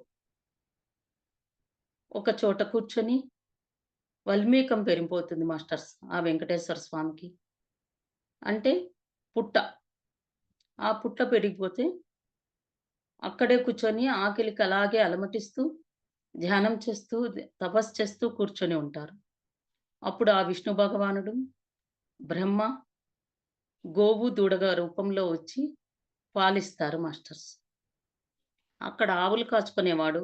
ఒక చోట కూర్చొని వల్మీకం పెరిగిపోతుంది మాస్టర్స్ ఆ వెంకటేశ్వర స్వామికి. అంటే పుట్ట. ఆ పుట్ట పెరిగిపోతే అక్కడే కూర్చొని ఆకలికి అలాగే అలమటిస్తూ, ధ్యానం చేస్తూ, తపస్సు చేస్తూ కూర్చొని ఉంటారు. అప్పుడు ఆ విష్ణు భగవానుడు, బ్రహ్మ, గోవు దూడగా రూపంలో వచ్చి పాలిస్తారు మాస్టర్స్. అక్కడ ఆవులు కాచుకునేవాడు.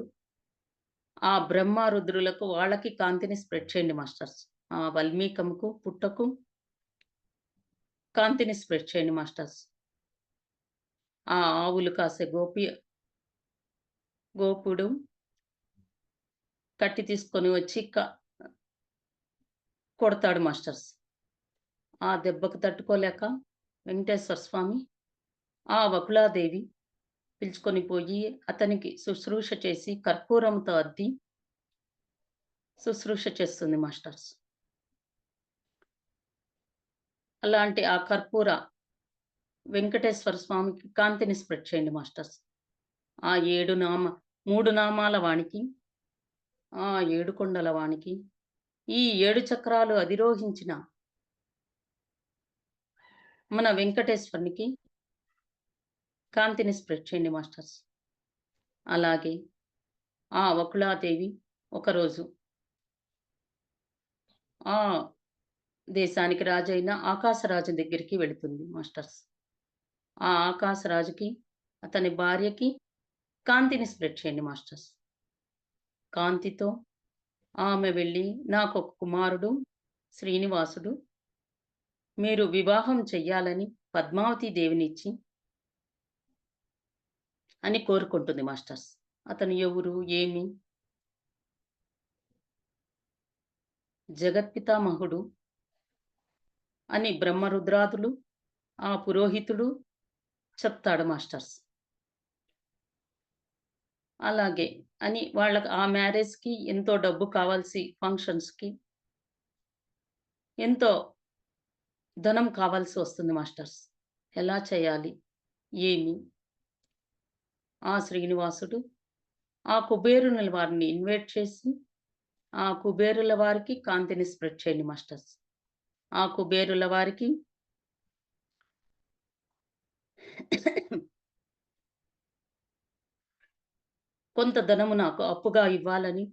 ఆ బ్రహ్మ, రుద్రులకు వాళ్ళకి కాంతిని స్ప్రెడ్ చేయండి మాస్టర్స్. ఆ వల్మీకంకు, పుట్టకు కాంతిని స్ప్రెడ్ చేయండి మాస్టర్స్. ఆ ఆవులు కాసే గోపుడు కట్టి తీసుకొని వచ్చి కొడతాడు మాస్టర్స్. ఆ దెబ్బకు తట్టుకోలేక వెంకటేశ్వర స్వామి ఆ వకుళాదేవి పిలుచుకొని పోయి అతనికి శుశ్రూష చేసి కర్పూరంతో అద్ది శుశ్రూష చేస్తుంది మాస్టర్స్. అలాంటి ఆ కర్పూర వెంకటేశ్వర స్వామికి కాంతిని స్ప్రెడ్ చేయండి మాస్టర్స్. ఆ 3 నామాల వానికి, ఆ 7 కొండల వానికి, ఈ 7 చక్రాలు అధిరోహించిన మన వెంకటేశ్వరునికి కాంతిని స్ప్రెడ్ చేయండి మాస్టర్స్. అలాగే ఆ వకుళాదేవి ఒకరోజు ఆ దేశానికి రాజైన ఆకాశరాజు దగ్గరికి వెళుతుంది మాస్టర్స్. ఆ ఆకాశరాజుకి, అతని భార్యకి కాంతిని స్ప్రెడ్ చేయండి మాస్టర్స్. కాంతితో ఆమె వెళ్ళి, "నాకొక కుమారుడు శ్రీనివాసుడు. మీరు వివాహం చెయ్యాలని పద్మావతి దేవినిచ్చి" అని కోరుకుంటుంది మాస్టర్స్. అతను ఎవరు? ఏమి? జగత్పితామహుడు అని బ్రహ్మరుద్రాదులు, ఆ పురోహితుడు చెప్తాడు మాస్టర్స్. అలాగే అని వాళ్ళకి ఆ మ్యారేజ్‌కి ఎంతో డబ్బు కావాల్సి ఫంక్షన్స్‌కి ఎంతో ధనం కావాల్సి వస్తుంది మాస్టర్స్. ఎలా చేయాలి? ఏమి? ఆ శ్రీనివాసుడు ఆ కుబేరుని వారిని ఇన్వైట్ చేసి, ఆ కుబేరుల వారికి కాంతిని స్ప్రెడ్ చేయండి మాస్టర్స్. ఆ కుబేరుల వారికి కొంత ధనము నాకు అప్పుగా ఇవ్వాలని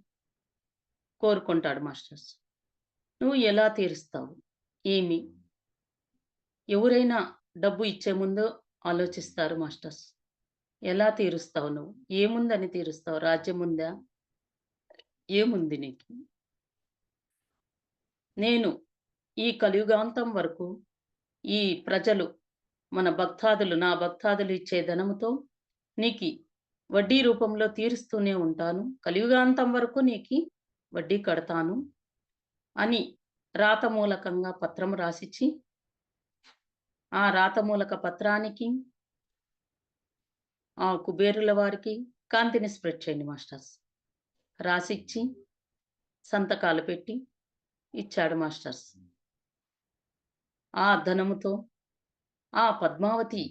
కోరుకుంటాడు మాస్టర్స్. నువ్వు ఎలా తీరుస్తావు? ఏమి? ఎవరైనా డబ్బు ఇచ్చే ముందు ఆలోచిస్తారు మాస్టర్స్. ఎలా తీరుస్తావు నువ్వు? ఏముందని తీరుస్తావు? రాజ్యముందా? ఏముంది నీకు? నేను ఈ కలియుగాంతం వరకు ఈ ప్రజలు మన భక్తాదులు, నా భక్తాదులు ఇచ్చే ధనముతో నీకి వడ్డీ రూపంలో తీరుస్తూనే ఉంటాను. కలియుగాంతం వరకు నీకి వడ్డీ కడతాను అని రాతమూలకంగా పత్రం రాసిచ్చి, ఆ రాతమూలక పత్రానికి ఆ కుబేరుల వారికి కాంతిని స్ప్రెడ్ చేయండి మాస్టర్స్. రాసిచ్చి, సంతకాలు పెట్టి ఇచ్చాడు మాస్టర్స్. ఆ ధనముతో ఆ పద్మావతి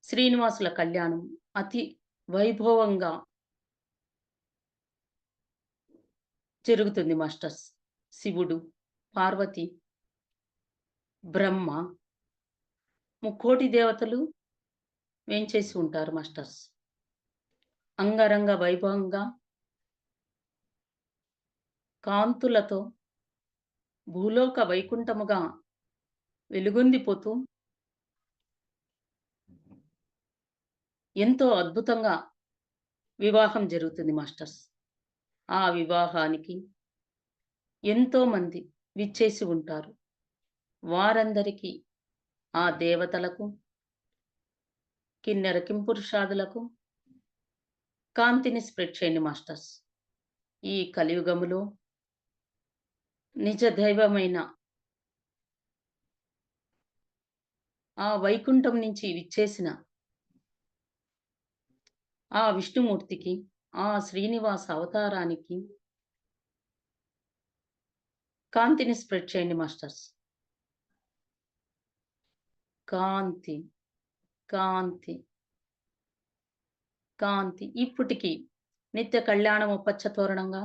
శ్రీనివాసుల కళ్యాణం అతి వైభవంగా జరుగుతుంది మాస్టర్స్. శివుడు, పార్వతి, బ్రహ్మ, ముక్కోటి దేవతలు వేంచేసి ఉంటారు మాస్టర్స్. అంగరంగ వైభవంగా కాంతులతో భూలోక వైకుంఠముగా వెలుగొందిపోతూ ఎంతో అద్భుతంగా వివాహం జరుగుతుంది మాస్టర్స్. ఆ వివాహానికి ఎంతోమంది విచ్చేసి ఉంటారు. వారందరికీ ఆ దేవతలకు, కిన్నెర కింపురుషాదులకు కాంతిని స్ప్రెడ్ చేయండి మాస్టర్స్. ఈ కలియుగములో నిజ దైవమైన ఆ వైకుంఠం నుంచి విచ్చేసిన ఆ విష్ణుమూర్తికి, ఆ శ్రీనివాస అవతారానికి కాంతిని స్ప్రెడ్ చేయండి మాస్టర్స్. కాంతి, కాంతి, కాంతి ఇప్పటికి నిత్య కళ్యాణము పచ్చతోరణంగా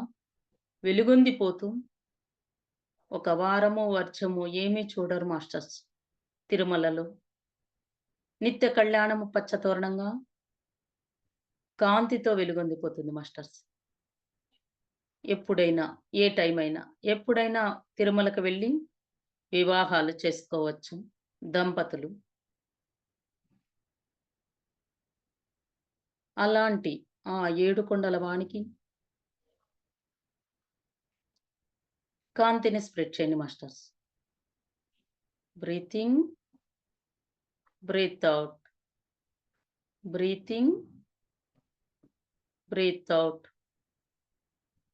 వెలుగొందిపోతూ ఒక వారము, వర్షము ఏమీ చూడరు మాస్టర్స్. తిరుమలలో నిత్య కళ్యాణము పచ్చతోరణంగా కాంతితో వెలుగొందిపోతుంది మాస్టర్స్. ఎప్పుడైనా, ఏ టైం అయినా, ఎప్పుడైనా తిరుమలకు వెళ్ళి వివాహాలు చేసుకోవచ్చు దంపతులు. అలాంటి ఆ ఏడుకొండల వానికి కాంతిని స్ప్రెడ్ చేయండి masters. Breath in, breath out, breath in, breath out.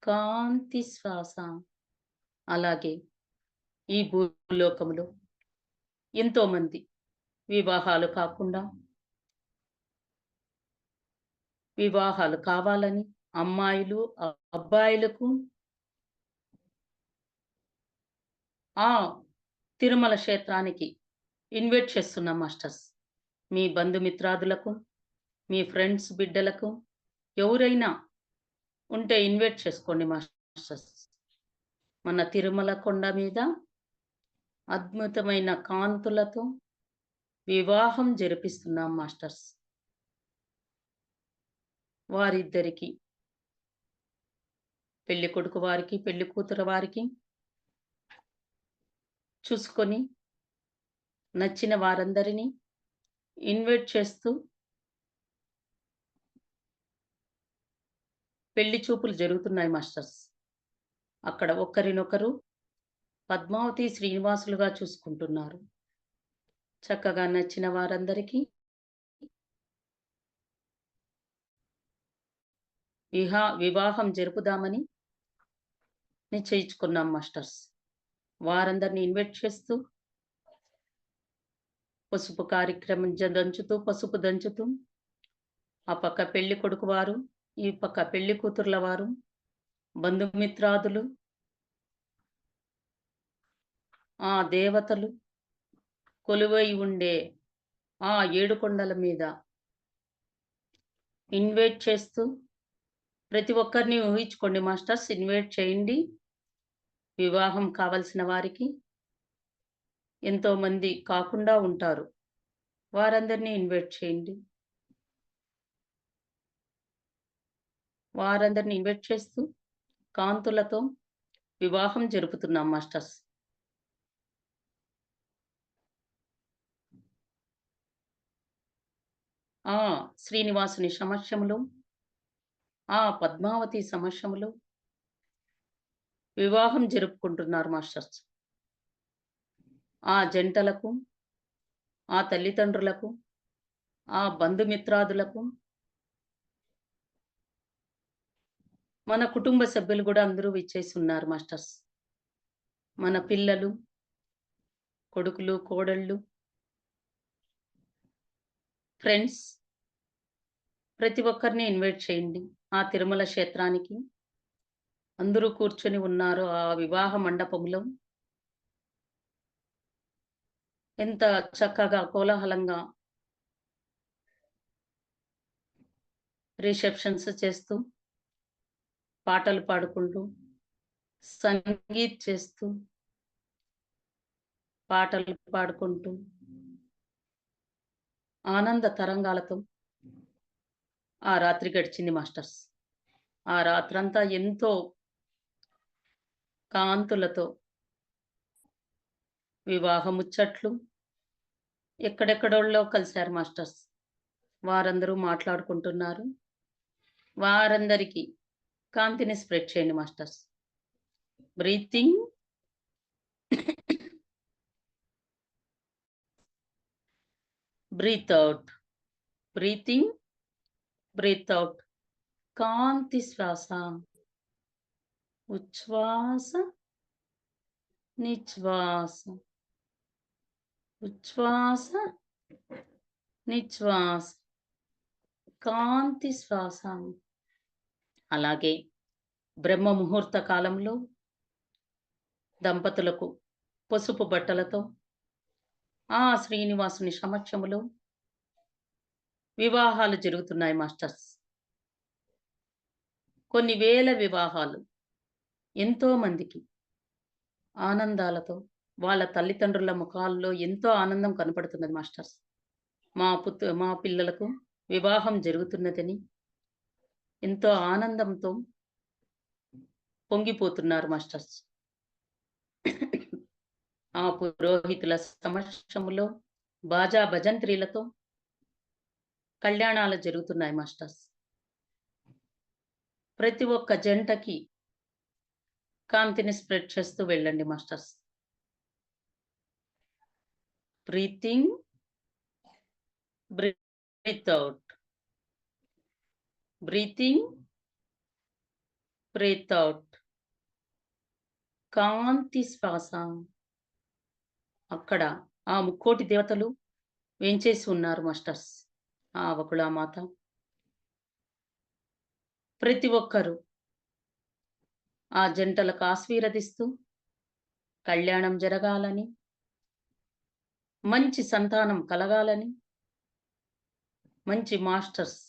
కాంతి శ్వాస. అలాగే ఈ భూలోకములో ఎంతోమంది వివాహాలు కాకుండా, వివాహాలు కావాలని అమ్మాయిలు, అబ్బాయిలకు ఆ తిరుమల క్షేత్రానికి ఇన్వైట్ చేస్తున్నాం మాస్టర్స్. మీ బంధుమిత్రాదులకు, మీ ఫ్రెండ్స్ బిడ్డలకు ఎవరైనా ఉంటే ఇన్వైట్ చేసుకోండి మాస్టర్స్. మన తిరుమల కొండ మీద అద్భుతమైన కాంతులతో వివాహం జరిపిస్తున్నాం మాస్టర్స్. వారిద్దరికి, పెళ్లి కొడుకు వారికి, పెళ్లి కూతురు వారికి చూసుకొని నచ్చిన వారందరినీ ఇన్వైట్ చేస్తూ పెళ్లి చూపులు జరుగుతున్నాయి మాస్టర్స్. అక్కడ ఒకరినొకరు పద్మావతి శ్రీనివాసులుగా చూసుకుంటున్నారు. చక్కగా నచ్చిన వారందరికీ వివాహం జరుపుదామని నిశ్చయించుకున్నాం మాస్టర్స్. వారందరిని ఇన్వైట్ చేస్తూ పసుపు కార్యక్రమం పసుపు దంచుతూ ఆ పక్క పెళ్లి కొడుకు వారు, ఈ పక్క పెళ్లి కూతుర్ల వారు, బంధుమిత్రాదులు, ఆ దేవతలు కొలువై ఉండే ఆ ఏడుకొండల మీద ఇన్వైట్ చేస్తూ ప్రతి ఒక్కరిని ఊహించుకోండి మాస్టర్స్. ఇన్వైట్ చేయండి. వివాహం కావలసిన వారికి ఎంతోమంది కాకుండా ఉంటారు. వారందరినీ ఇన్వైట్ చేయండి. వారందరిని ఇన్వైట్ చేస్తూ కాంతులతో వివాహం జరుపుతున్నాం మాస్టర్స్. ఆ శ్రీనివాసుని సమక్షంలో, ఆ పద్మావతి సమక్షంలో వివాహం జరుపుకుంటున్నారు మాస్టర్స్. ఆ జంటలకు, ఆ తల్లిదండ్రులకు, ఆ బంధుమిత్రాదులకు, మన కుటుంబ సభ్యులు కూడా అందరూ విచ్చేసి ఉన్నారు మాస్టర్స్. మన పిల్లలు, కొడుకులు, కోడళ్ళు, ఫ్రెండ్స్ ప్రతి ఒక్కరిని ఇన్వైట్ చేయండి. ఆ తిరుమల క్షేత్రానికి అందరూ కూర్చొని ఉన్నారు ఆ వివాహ మండపంలో. ఎంత చక్కగా కోలాహలంగా రిసెప్షన్స్ చేస్తూ, పాటలు పాడుకుంటూ, సంగీత్ చేస్తూ, పాటలు పాడుకుంటూ, ఆనంద తరంగాలతో ఆ రాత్రి గడిచింది మాస్టర్స్. ఆ రాత్రంతా ఎంతో కాంతులతో వివాహ ముచ్చట్లు, ఎక్కడెక్కడోళ్ళో కలిశారు మాస్టర్స్. వారందరూ మాట్లాడుకుంటున్నారు. వారందరికీ కాంతిని స్ప్రెడ్ చేయండి masters. Breathing, breath out, breathing, breath out. కాంతి శ్వాస, ఉచ్ఛ్వాస, నిశ్వాస, ఉచ్ఛ్వాస, నిశ్వాస, కాంతి శ్వాస. అలాగే బ్రహ్మ ముహూర్త కాలంలో దంపతులకు పసుపు బట్టలతో ఆ శ్రీనివాసుని సమక్షములో వివాహాలు జరుగుతున్నాయి మాస్టర్స్. కొన్ని వేల వివాహాలు. ఎంతో మందికి ఆనందాలతో వాళ్ళ తల్లిదండ్రుల ముఖాల్లో ఎంతో ఆనందం కనపడుతున్నది మాస్టర్స్. మా పిల్లలకు వివాహం జరుగుతున్నదని ఎంతో ఆనందంతో పొంగిపోతున్నారు మాస్టర్స్. ఆ పురోహితుల సమక్షములో బాజా భజంత్రీలతో కళ్యాణాలు జరుగుతున్నాయి మాస్టర్స్. ప్రతి ఒక్క జంటకి కాంతిని స్ప్రెడ్ చేస్తూ వెళ్ళండి masters. Breathing, breath out, breathing, breath out. కాంతి శ్వాస. అక్కడ ఆ ముక్కోటి దేవతలు వేంచేసి ఉన్నారు మాస్టర్స్. ఆ వకుళామాత. ప్రతి ఒక్కరూ ఆ జంటలకు ఆశీర్వదిస్తూ కళ్యాణం జరగాలని, మంచి సంతానం కలగాలని, మంచి మాస్టర్స్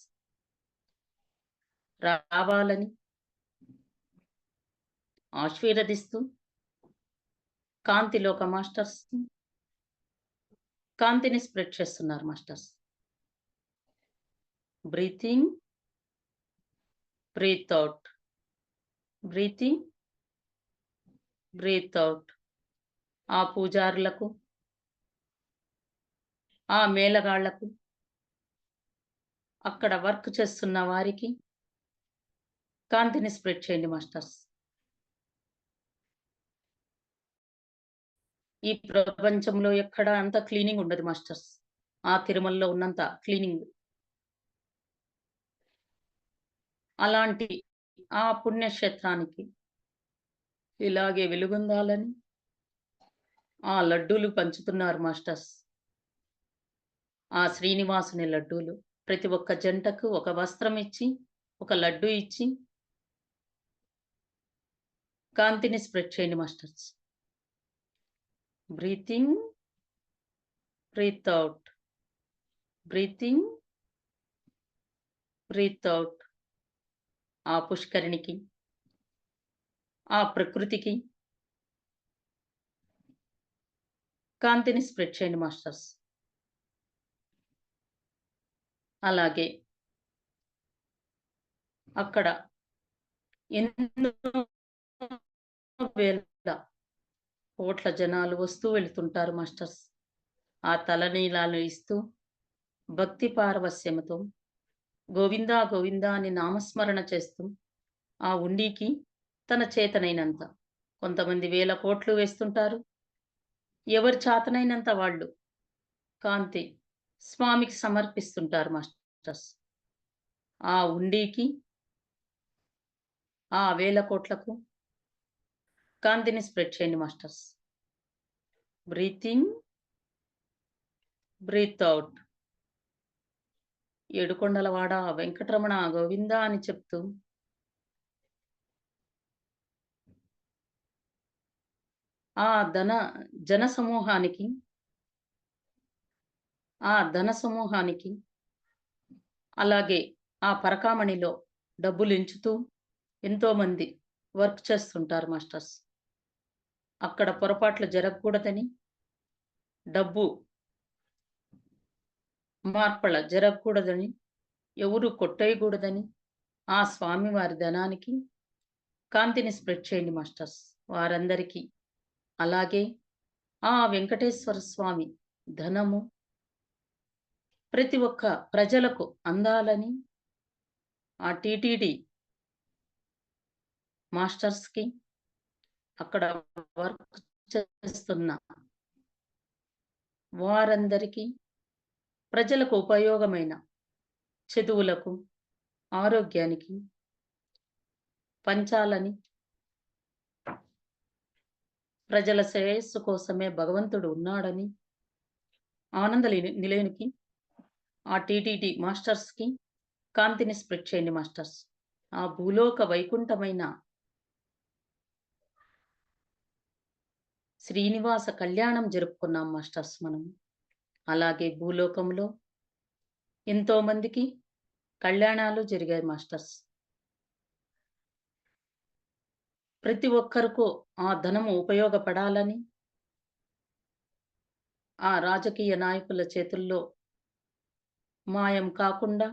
రావాలని ఆశీర్వదిస్తూ కాంతిలోక మాస్టర్స్ కాంతిని స్ప్రెడ్ చేస్తున్నారు masters. Breathing, breath out, breathing, breath out. ఆ పూజారులకు, ఆ మేళగాళ్లకు, అక్కడ వర్క్ చేస్తున్న వారికి కాంతిని స్ప్రెడ్ చేయండి మాస్టర్స్. ఈ ప్రపంచంలో ఎక్కడ అంత క్లీనింగ్ ఉండదు మాస్టర్స్. ఆ తిరుమలలో ఉన్నంత క్లీనింగ్. అలాంటి ఆ పుణ్యక్షేత్రానికి ఇలాగే వెలుగొందాలని ఆ లడ్డూలు పంచుతున్నారు మాస్టర్స్. ఆ శ్రీనివాసుని లడ్డూలు ప్రతి ఒక్క జంటకు ఒక వస్త్రం ఇచ్చి, ఒక లడ్డు ఇచ్చి కాంతిని స్ప్రెడ్ చేయండి masters. Breathing, breath out, breathing, breath out. ఆ పుష్కరిణికి, ఆ ప్రకృతికి కాంతిని స్ప్రెడ్ చేయండి మాస్టర్స్. అలాగే అక్కడ ఎన్నో వేల కోట్ల జనాలు వస్తూ వెళ్తుంటారు మాస్టర్స్. ఆ తలనీలాలు ఇస్తూ భక్తి పారవస్యముతో గోవిందా గోవిందా అని నామస్మరణ చేస్తూ ఆ ఉండీకి తన చేతనైనంత, కొంతమంది వేల కోట్లు వేస్తుంటారు. ఎవరి చేతనైనంత వాళ్ళు కాంతి స్వామికి సమర్పిస్తుంటారు మాస్టర్స్. ఆ ఉండీకి, ఆ వేల కోట్లకు కాంతిని స్ప్రెడ్ చేయండి మాస్టర్స్. Breathing, breath out. ఏడుకొండలవాడ వెంకటరమణ గోవింద అని చెప్తూ ఆ జన సమూహానికి, ఆ ధన సమూహానికి, అలాగే ఆ పరకామణిలో డబ్బులు ఎంచుతూ ఎంతోమంది వర్క్ చేస్తుంటారు మాస్టర్స్. అక్కడ పొరపాట్లు జరగకూడదని, డబ్బు మార్పళ జరగకూడదని, ఎవరు కొట్టేయకూడదని ఆ స్వామి వారి ధనానికి కాంతిని స్ప్రెడ్ చేయండి మాస్టర్స్. వారందరికీ అలాగే ఆ వెంకటేశ్వర స్వామి ధనము ప్రతి ఒక్క ప్రజలకు అందాలని ఆ టీటీడీ మాస్టర్స్‌కి, అక్కడ వర్క్ చేస్తున్న వారందరికీ ప్రజలకు ఉపయోగమైన చదువులకు, ఆరోగ్యానికి పంచాలని, ప్రజల శ్రేయస్సు కోసమే భగవంతుడు ఉన్నాడని, ఆనంద నిలయానికి ఆ టీటీడీ మాస్టర్స్‌కి కాంతిని స్ప్రెడ్ చేయండి మాస్టర్స్. ఆ భూలోక వైకుంఠమైన శ్రీనివాస కళ్యాణం జరుపుకున్నాం మాస్టర్స్ మనం. అలాగే భూలోకంలో ఎంతోమందికి కళ్యాణాలు జరిగాయి మాస్టర్స్. ప్రతి ఒక్కరికి ఆ ధనము ఉపయోగపడాలని, ఆ రాజకీయ నాయకుల చేతుల్లో మాయం కాకుండా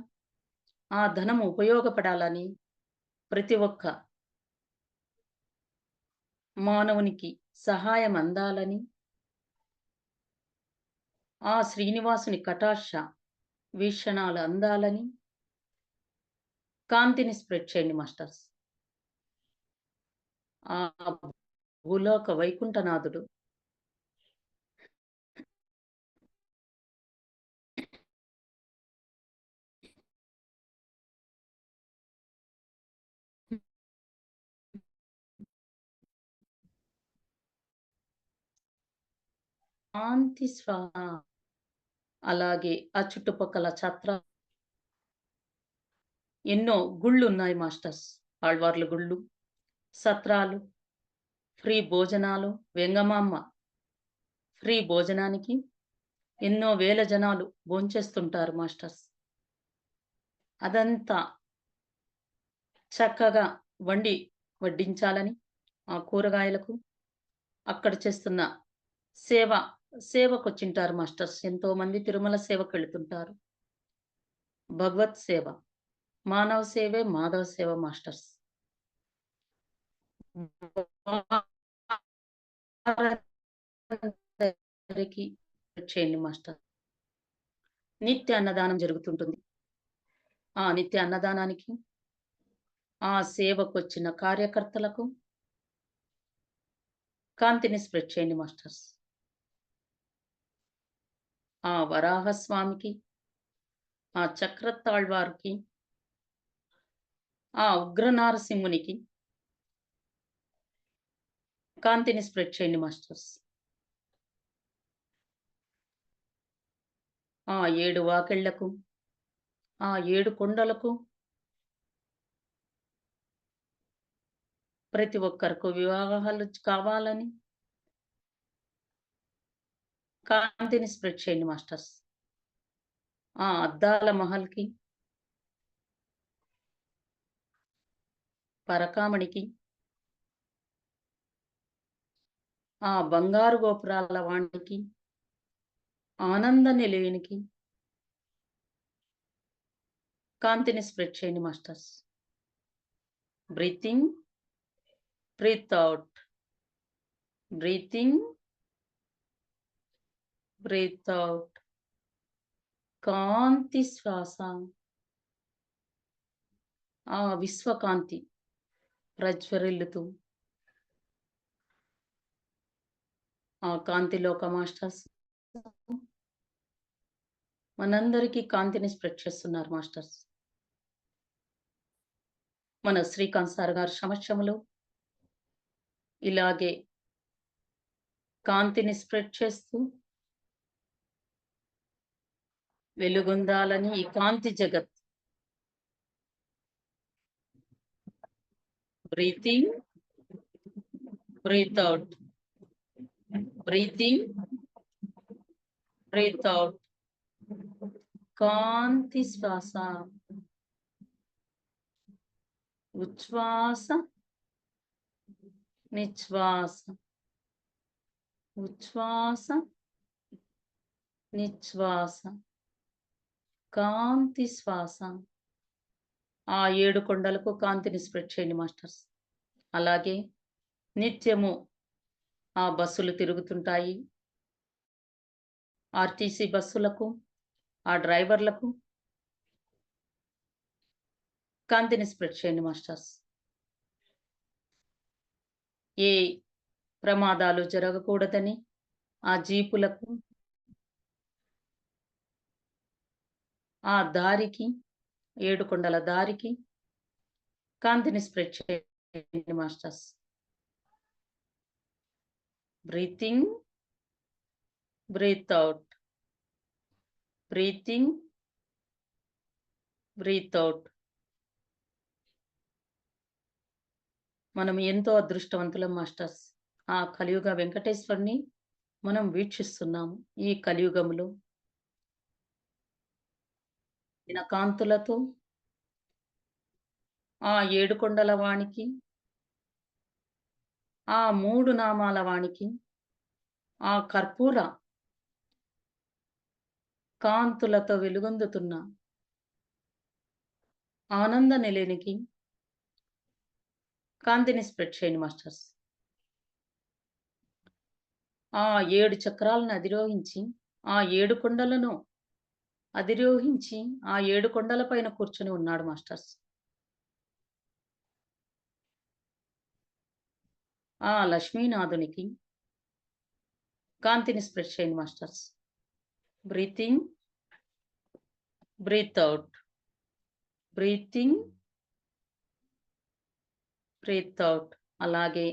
ఆ ధనము ఉపయోగపడాలని, ప్రతి ఒక్క మానవునికి సహాయం అందాలని, ఆ శ్రీనివాసుని కటాక్ష వీక్షణాలు అందాలని కాంతిని స్ప్రెడ్ చేయండి మాస్టర్స్. ఆ భూలోక వైకుంఠనాథుడు కాంతి అలాగే ఆ చుట్టుపక్కల ఎన్నో గుళ్ళున్నాయి మాస్టర్స్. ఆళ్వార్ల గుళ్ళు, సత్రాలు, ఫ్రీ భోజనాలు, వెంగమాంబ ఫ్రీ భోజనానికి ఎన్నో వేల జనాలు భోంచేస్తుంటారు మాస్టర్స్. అదంతా చక్కగా వడ్డించాలని, ఆ కూరగాయలకు అక్కడ చేస్తున్న సేవ సేవకొచ్చింటారు మాస్టర్స్. ఎంతోమంది తిరుమల సేవకెళ్తుంటారు. భగవత్ సేవ, మానవ సేవే మాధవ సేవ మాస్టర్స్. వారందరికీ చేయండి మాస్టర్. నిత్య అన్నదానం జరుగుతుంటుంది. ఆ నిత్య అన్నదానానికి, ఆ సేవకొచ్చిన కార్యకర్తలకు కాంతిని స్ప్రెడ్ చేయండి మాస్టర్స్. ఆ వరాహస్వామికి, ఆ చక్రతాళ్వార్‌కి, ఆ ఉగ్రనారసింహునికి కాంతిని స్ప్రెడ్ చేయండి మాస్టర్స్. ఆ 7 వాకిళ్లకు, ఆ 7 కొండలకు ప్రతి ఒక్కరికి వివాహాలు కావాలని కాంతిని స్ప్రెడ్ చేయండి మాస్టర్స్. ఆ అద్దాల మహల్‌కి, పరకామణికి, ఆ బంగారు గోపురాల వానికి, ఆనంద నిలయానికి కాంతిని స్ప్రెడ్ చేయండి masters. Breath in, breath out. Breath in, breath out. కాంతి శ్వాస. ఆ విశ్వకాంతి ప్రజ్వరిల్లుతూ ఆ కాంతిలోక మాస్టర్స్ మనందరికీ కాంతిని స్ప్రెడ్ చేస్తున్నారు మాస్టర్స్. మన శ్రీకాంత్ సార్ గారి సమక్షంలో ఇలాగే కాంతిని స్ప్రెడ్ చేస్తూ వెలుగొందాలని ఈ కాంతి జగత్. Breath in, breath out. Breath in, breath out. కాంతి శ్వాస. ఉచ్ఛ్వాస, నిశ్వాస. ఉచ్ఛ్వాస, నిశ్వాస. కాంతి శ్వాస. ఆ 7 కొండలకు కాంతిని స్ప్రెడ్ చేయండి మాస్టర్స్. అలాగే నిత్యము ఆ బస్సులు తిరుగుతుంటాయి. ఆర్టీసీ బస్సులకు, ఆ డ్రైవర్లకు కాంతిని స్ప్రెడ్ చేయండి మాస్టర్స్. ఏ ప్రమాదాలు జరగకూడదని ఆ జీపులకు, ఆ దారికి, ఏడుకొండల దారికి కాంతిని స్ప్రెడ్ చేయండి masters. Breathing, breath out, breathing, breath out. మనం ఎంతో అదృష్టవంతులం మాస్టర్స్. ఆ కలియుగ వెంకటేశ్వరుని మనం వీక్షిస్తున్నాము. ఈ కలియుగములో కాంతులతో ఆ ఏడుకొండల వానికి, ఆ 3 నామాల వానికి, ఆ కర్పూర కాంతులతో వెలుగొందుతున్న ఆనంద నిలయానికి కాంతిని స్ప్రెడ్ చేయండి మాస్టర్స్. ఆ 7 చక్రాలను అధిరోహించి, ఆ 7 కొండలను అధిరోహించి, ఆ 7 కొండల పైన కూర్చొని ఉన్నాడు మాస్టర్స్. ఆ లక్ష్మీనాథునికి కాంతిని స్ప్రెడ్ చేయండి masters. Breathing, breath out, breathing, breath out. అలాగే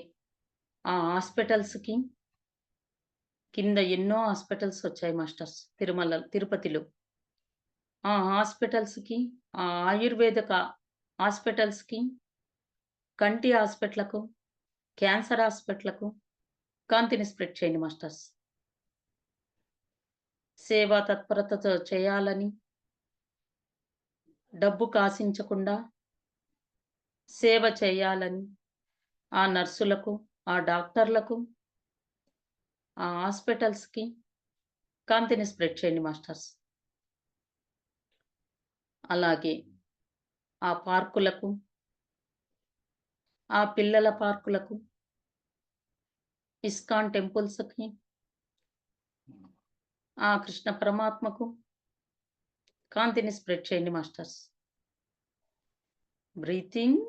ఆ హాస్పిటల్స్‌కి కింద ఎన్నో హాస్పిటల్స్ వచ్చాయి మాస్టర్స్ తిరుపతిలో. ఆ హాస్పిటల్స్‌కి, ఆ ఆయుర్వేదిక హాస్పిటల్స్‌కి, కంటి హాస్పిటల్‌కు, క్యాన్సర్ హాస్పిటల్‌కు కాంతిని స్ప్రెడ్ చేయండి మాస్టర్స్. సేవా తత్పరతతో చేయాలని, డబ్బు కాసించకుండా సేవ చేయాలని ఆ నర్సులకు, ఆ డాక్టర్లకు, ఆ హాస్పిటల్స్‌కి కాంతిని స్ప్రెడ్ చేయండి మాస్టర్స్. అలాగే ఆ పార్కులకు, ఆ పిల్లల పార్కులకు, ఇస్కాన్ టెంపుల్స్‌కి, ఆ కృష్ణ పరమాత్మకు కాంతిని స్ప్రెడ్ చేయండి masters. Breathing,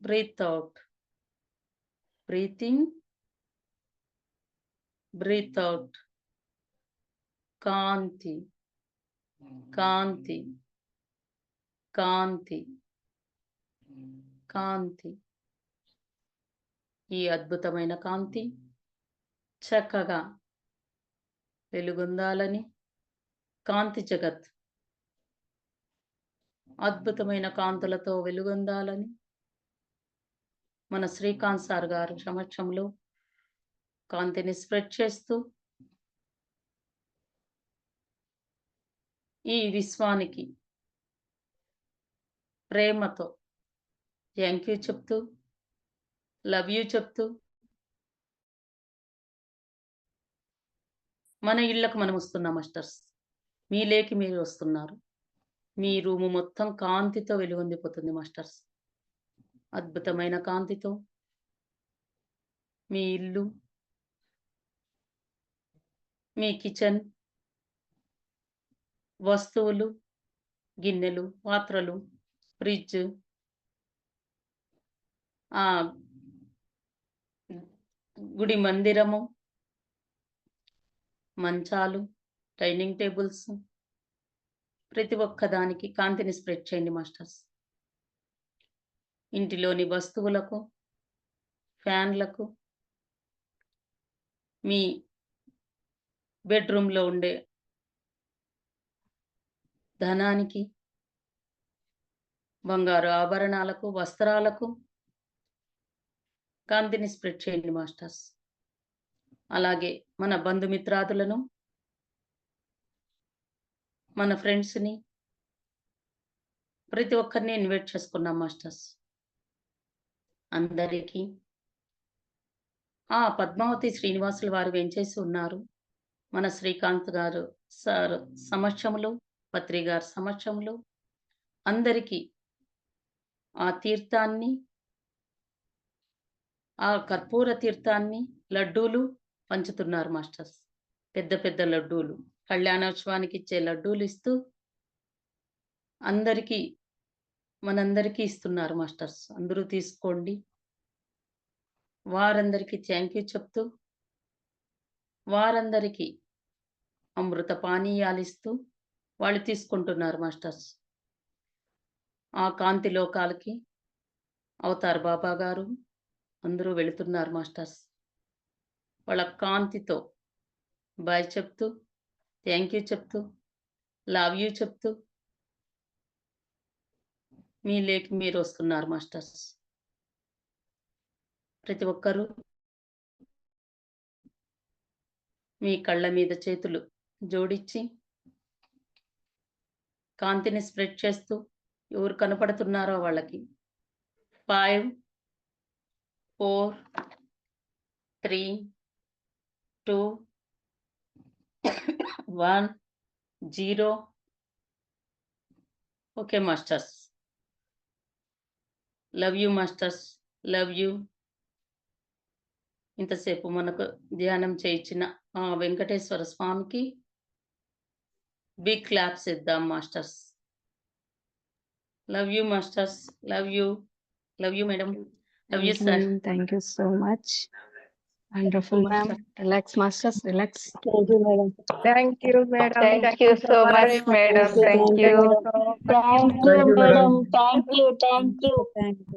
breath out, breathing, breath out. కాంతి, కాంతి, కాంతి, కాంతి. ఈ అద్భుతమైన కాంతి చక్కగా వెలుగొందాలని, కాంతి జగత్ అద్భుతమైన కాంతులతో వెలుగొందాలని మన శ్రీకాంత్ సార్ గారు సమక్షంలో కాంతిని స్ప్రెడ్ చేస్తూ ఈ విశ్వానికి ప్రేమతో థాంక్ యూ చెప్తూ, లవ్ యూ చెప్తూ మన ఇళ్ళకు మనం వస్తున్నాం మాస్టర్స్. మీ లేకి మీరు వస్తున్నారు. మీ రూము మొత్తం కాంతితో వెలుగొందిపోతుంది మాస్టర్స్. అద్భుతమైన కాంతితో మీ ఇల్లు, మీ కిచెన్ వస్తువులు, గిన్నెలు, పాత్రలు, ఫ్రిడ్జ్, ఆ గుడి మందిరము, మంచాలు, డైనింగ్ టేబుల్స్ ప్రతి ఒక్క దానికి కాంతిని స్ప్రెడ్ చేయండి మాస్టర్స్. ఇంటిలోని వస్తువులకు, ఫ్యాన్లకు, మీ బెడ్‌రూమ్‌లో ఉండే ధనానికి, బంగారు ఆభరణాలకు, వస్త్రాలకు కాంతిని స్ప్రెడ్ చేయండి మాస్టర్స్. అలాగే మన బంధుమిత్రాదులను, మన ఫ్రెండ్స్‌ని ప్రతి ఒక్కరిని ఇన్వైట్ చేసుకున్నాం మాస్టర్స్. అందరికీ ఆ పద్మావతి శ్రీనివాసులు వారు వేంచేసి ఉన్నారు. మన శ్రీకాంత్ గారు సార్ సమక్షంలో, పత్రి గారి సమక్షంలో అందరికీ ఆ తీర్థాన్ని, ఆ కర్పూర తీర్థాన్ని, లడ్డూలు పంచుతున్నారు మాస్టర్స్. పెద్ద పెద్ద లడ్డూలు. కళ్యాణోత్సవానికి ఇచ్చే లడ్డూలు ఇస్తూ అందరికీ మనందరికీ ఇస్తున్నారు మాస్టర్స్. అందరూ తీసుకోండి. వారందరికీ థ్యాంక్ యూ చెప్తూ, వారందరికీ అమృత పానీయాలిస్తూ వాళ్ళు తీసుకుంటున్నారు మాస్టర్స్. ఆ కాంతి లోకాలకి అవతార్ బాబా గారు అందరూ వెళుతున్నారు మాస్టర్స్. వాళ్ళ కాంతితో బాయ్ చెప్తూ, థ్యాంక్ యూ చెప్తూ, లవ్ యూ చెప్తూ మీ లేకి మీరు వస్తున్నారు మాస్టర్స్. ప్రతి ఒక్కరూ మీ కళ్ళ మీద చేతులు జోడించి కాంతిని స్ప్రెడ్ చేస్తూ ఎవరు కనపడుతున్నారో వాళ్ళకి 5, 4, 3, 2, 1, 0. Okay masters. Love you masters. Love you. ఇంతసేపు మనకు ధ్యానం చేయించిన ఆ వెంకటేశ్వర స్వామికి బిగ్ క్లాప్స్ ఇద్దాం masters. Love you masters. Love you. Love you madam. Love you sir. Thank you so much. Wonderful, ma'am. Relax, masters, relax. Thank you, madam. Thank you, madam. Thank you so much, madam. Thank you. Thank you, madam. Thank you. Thank you.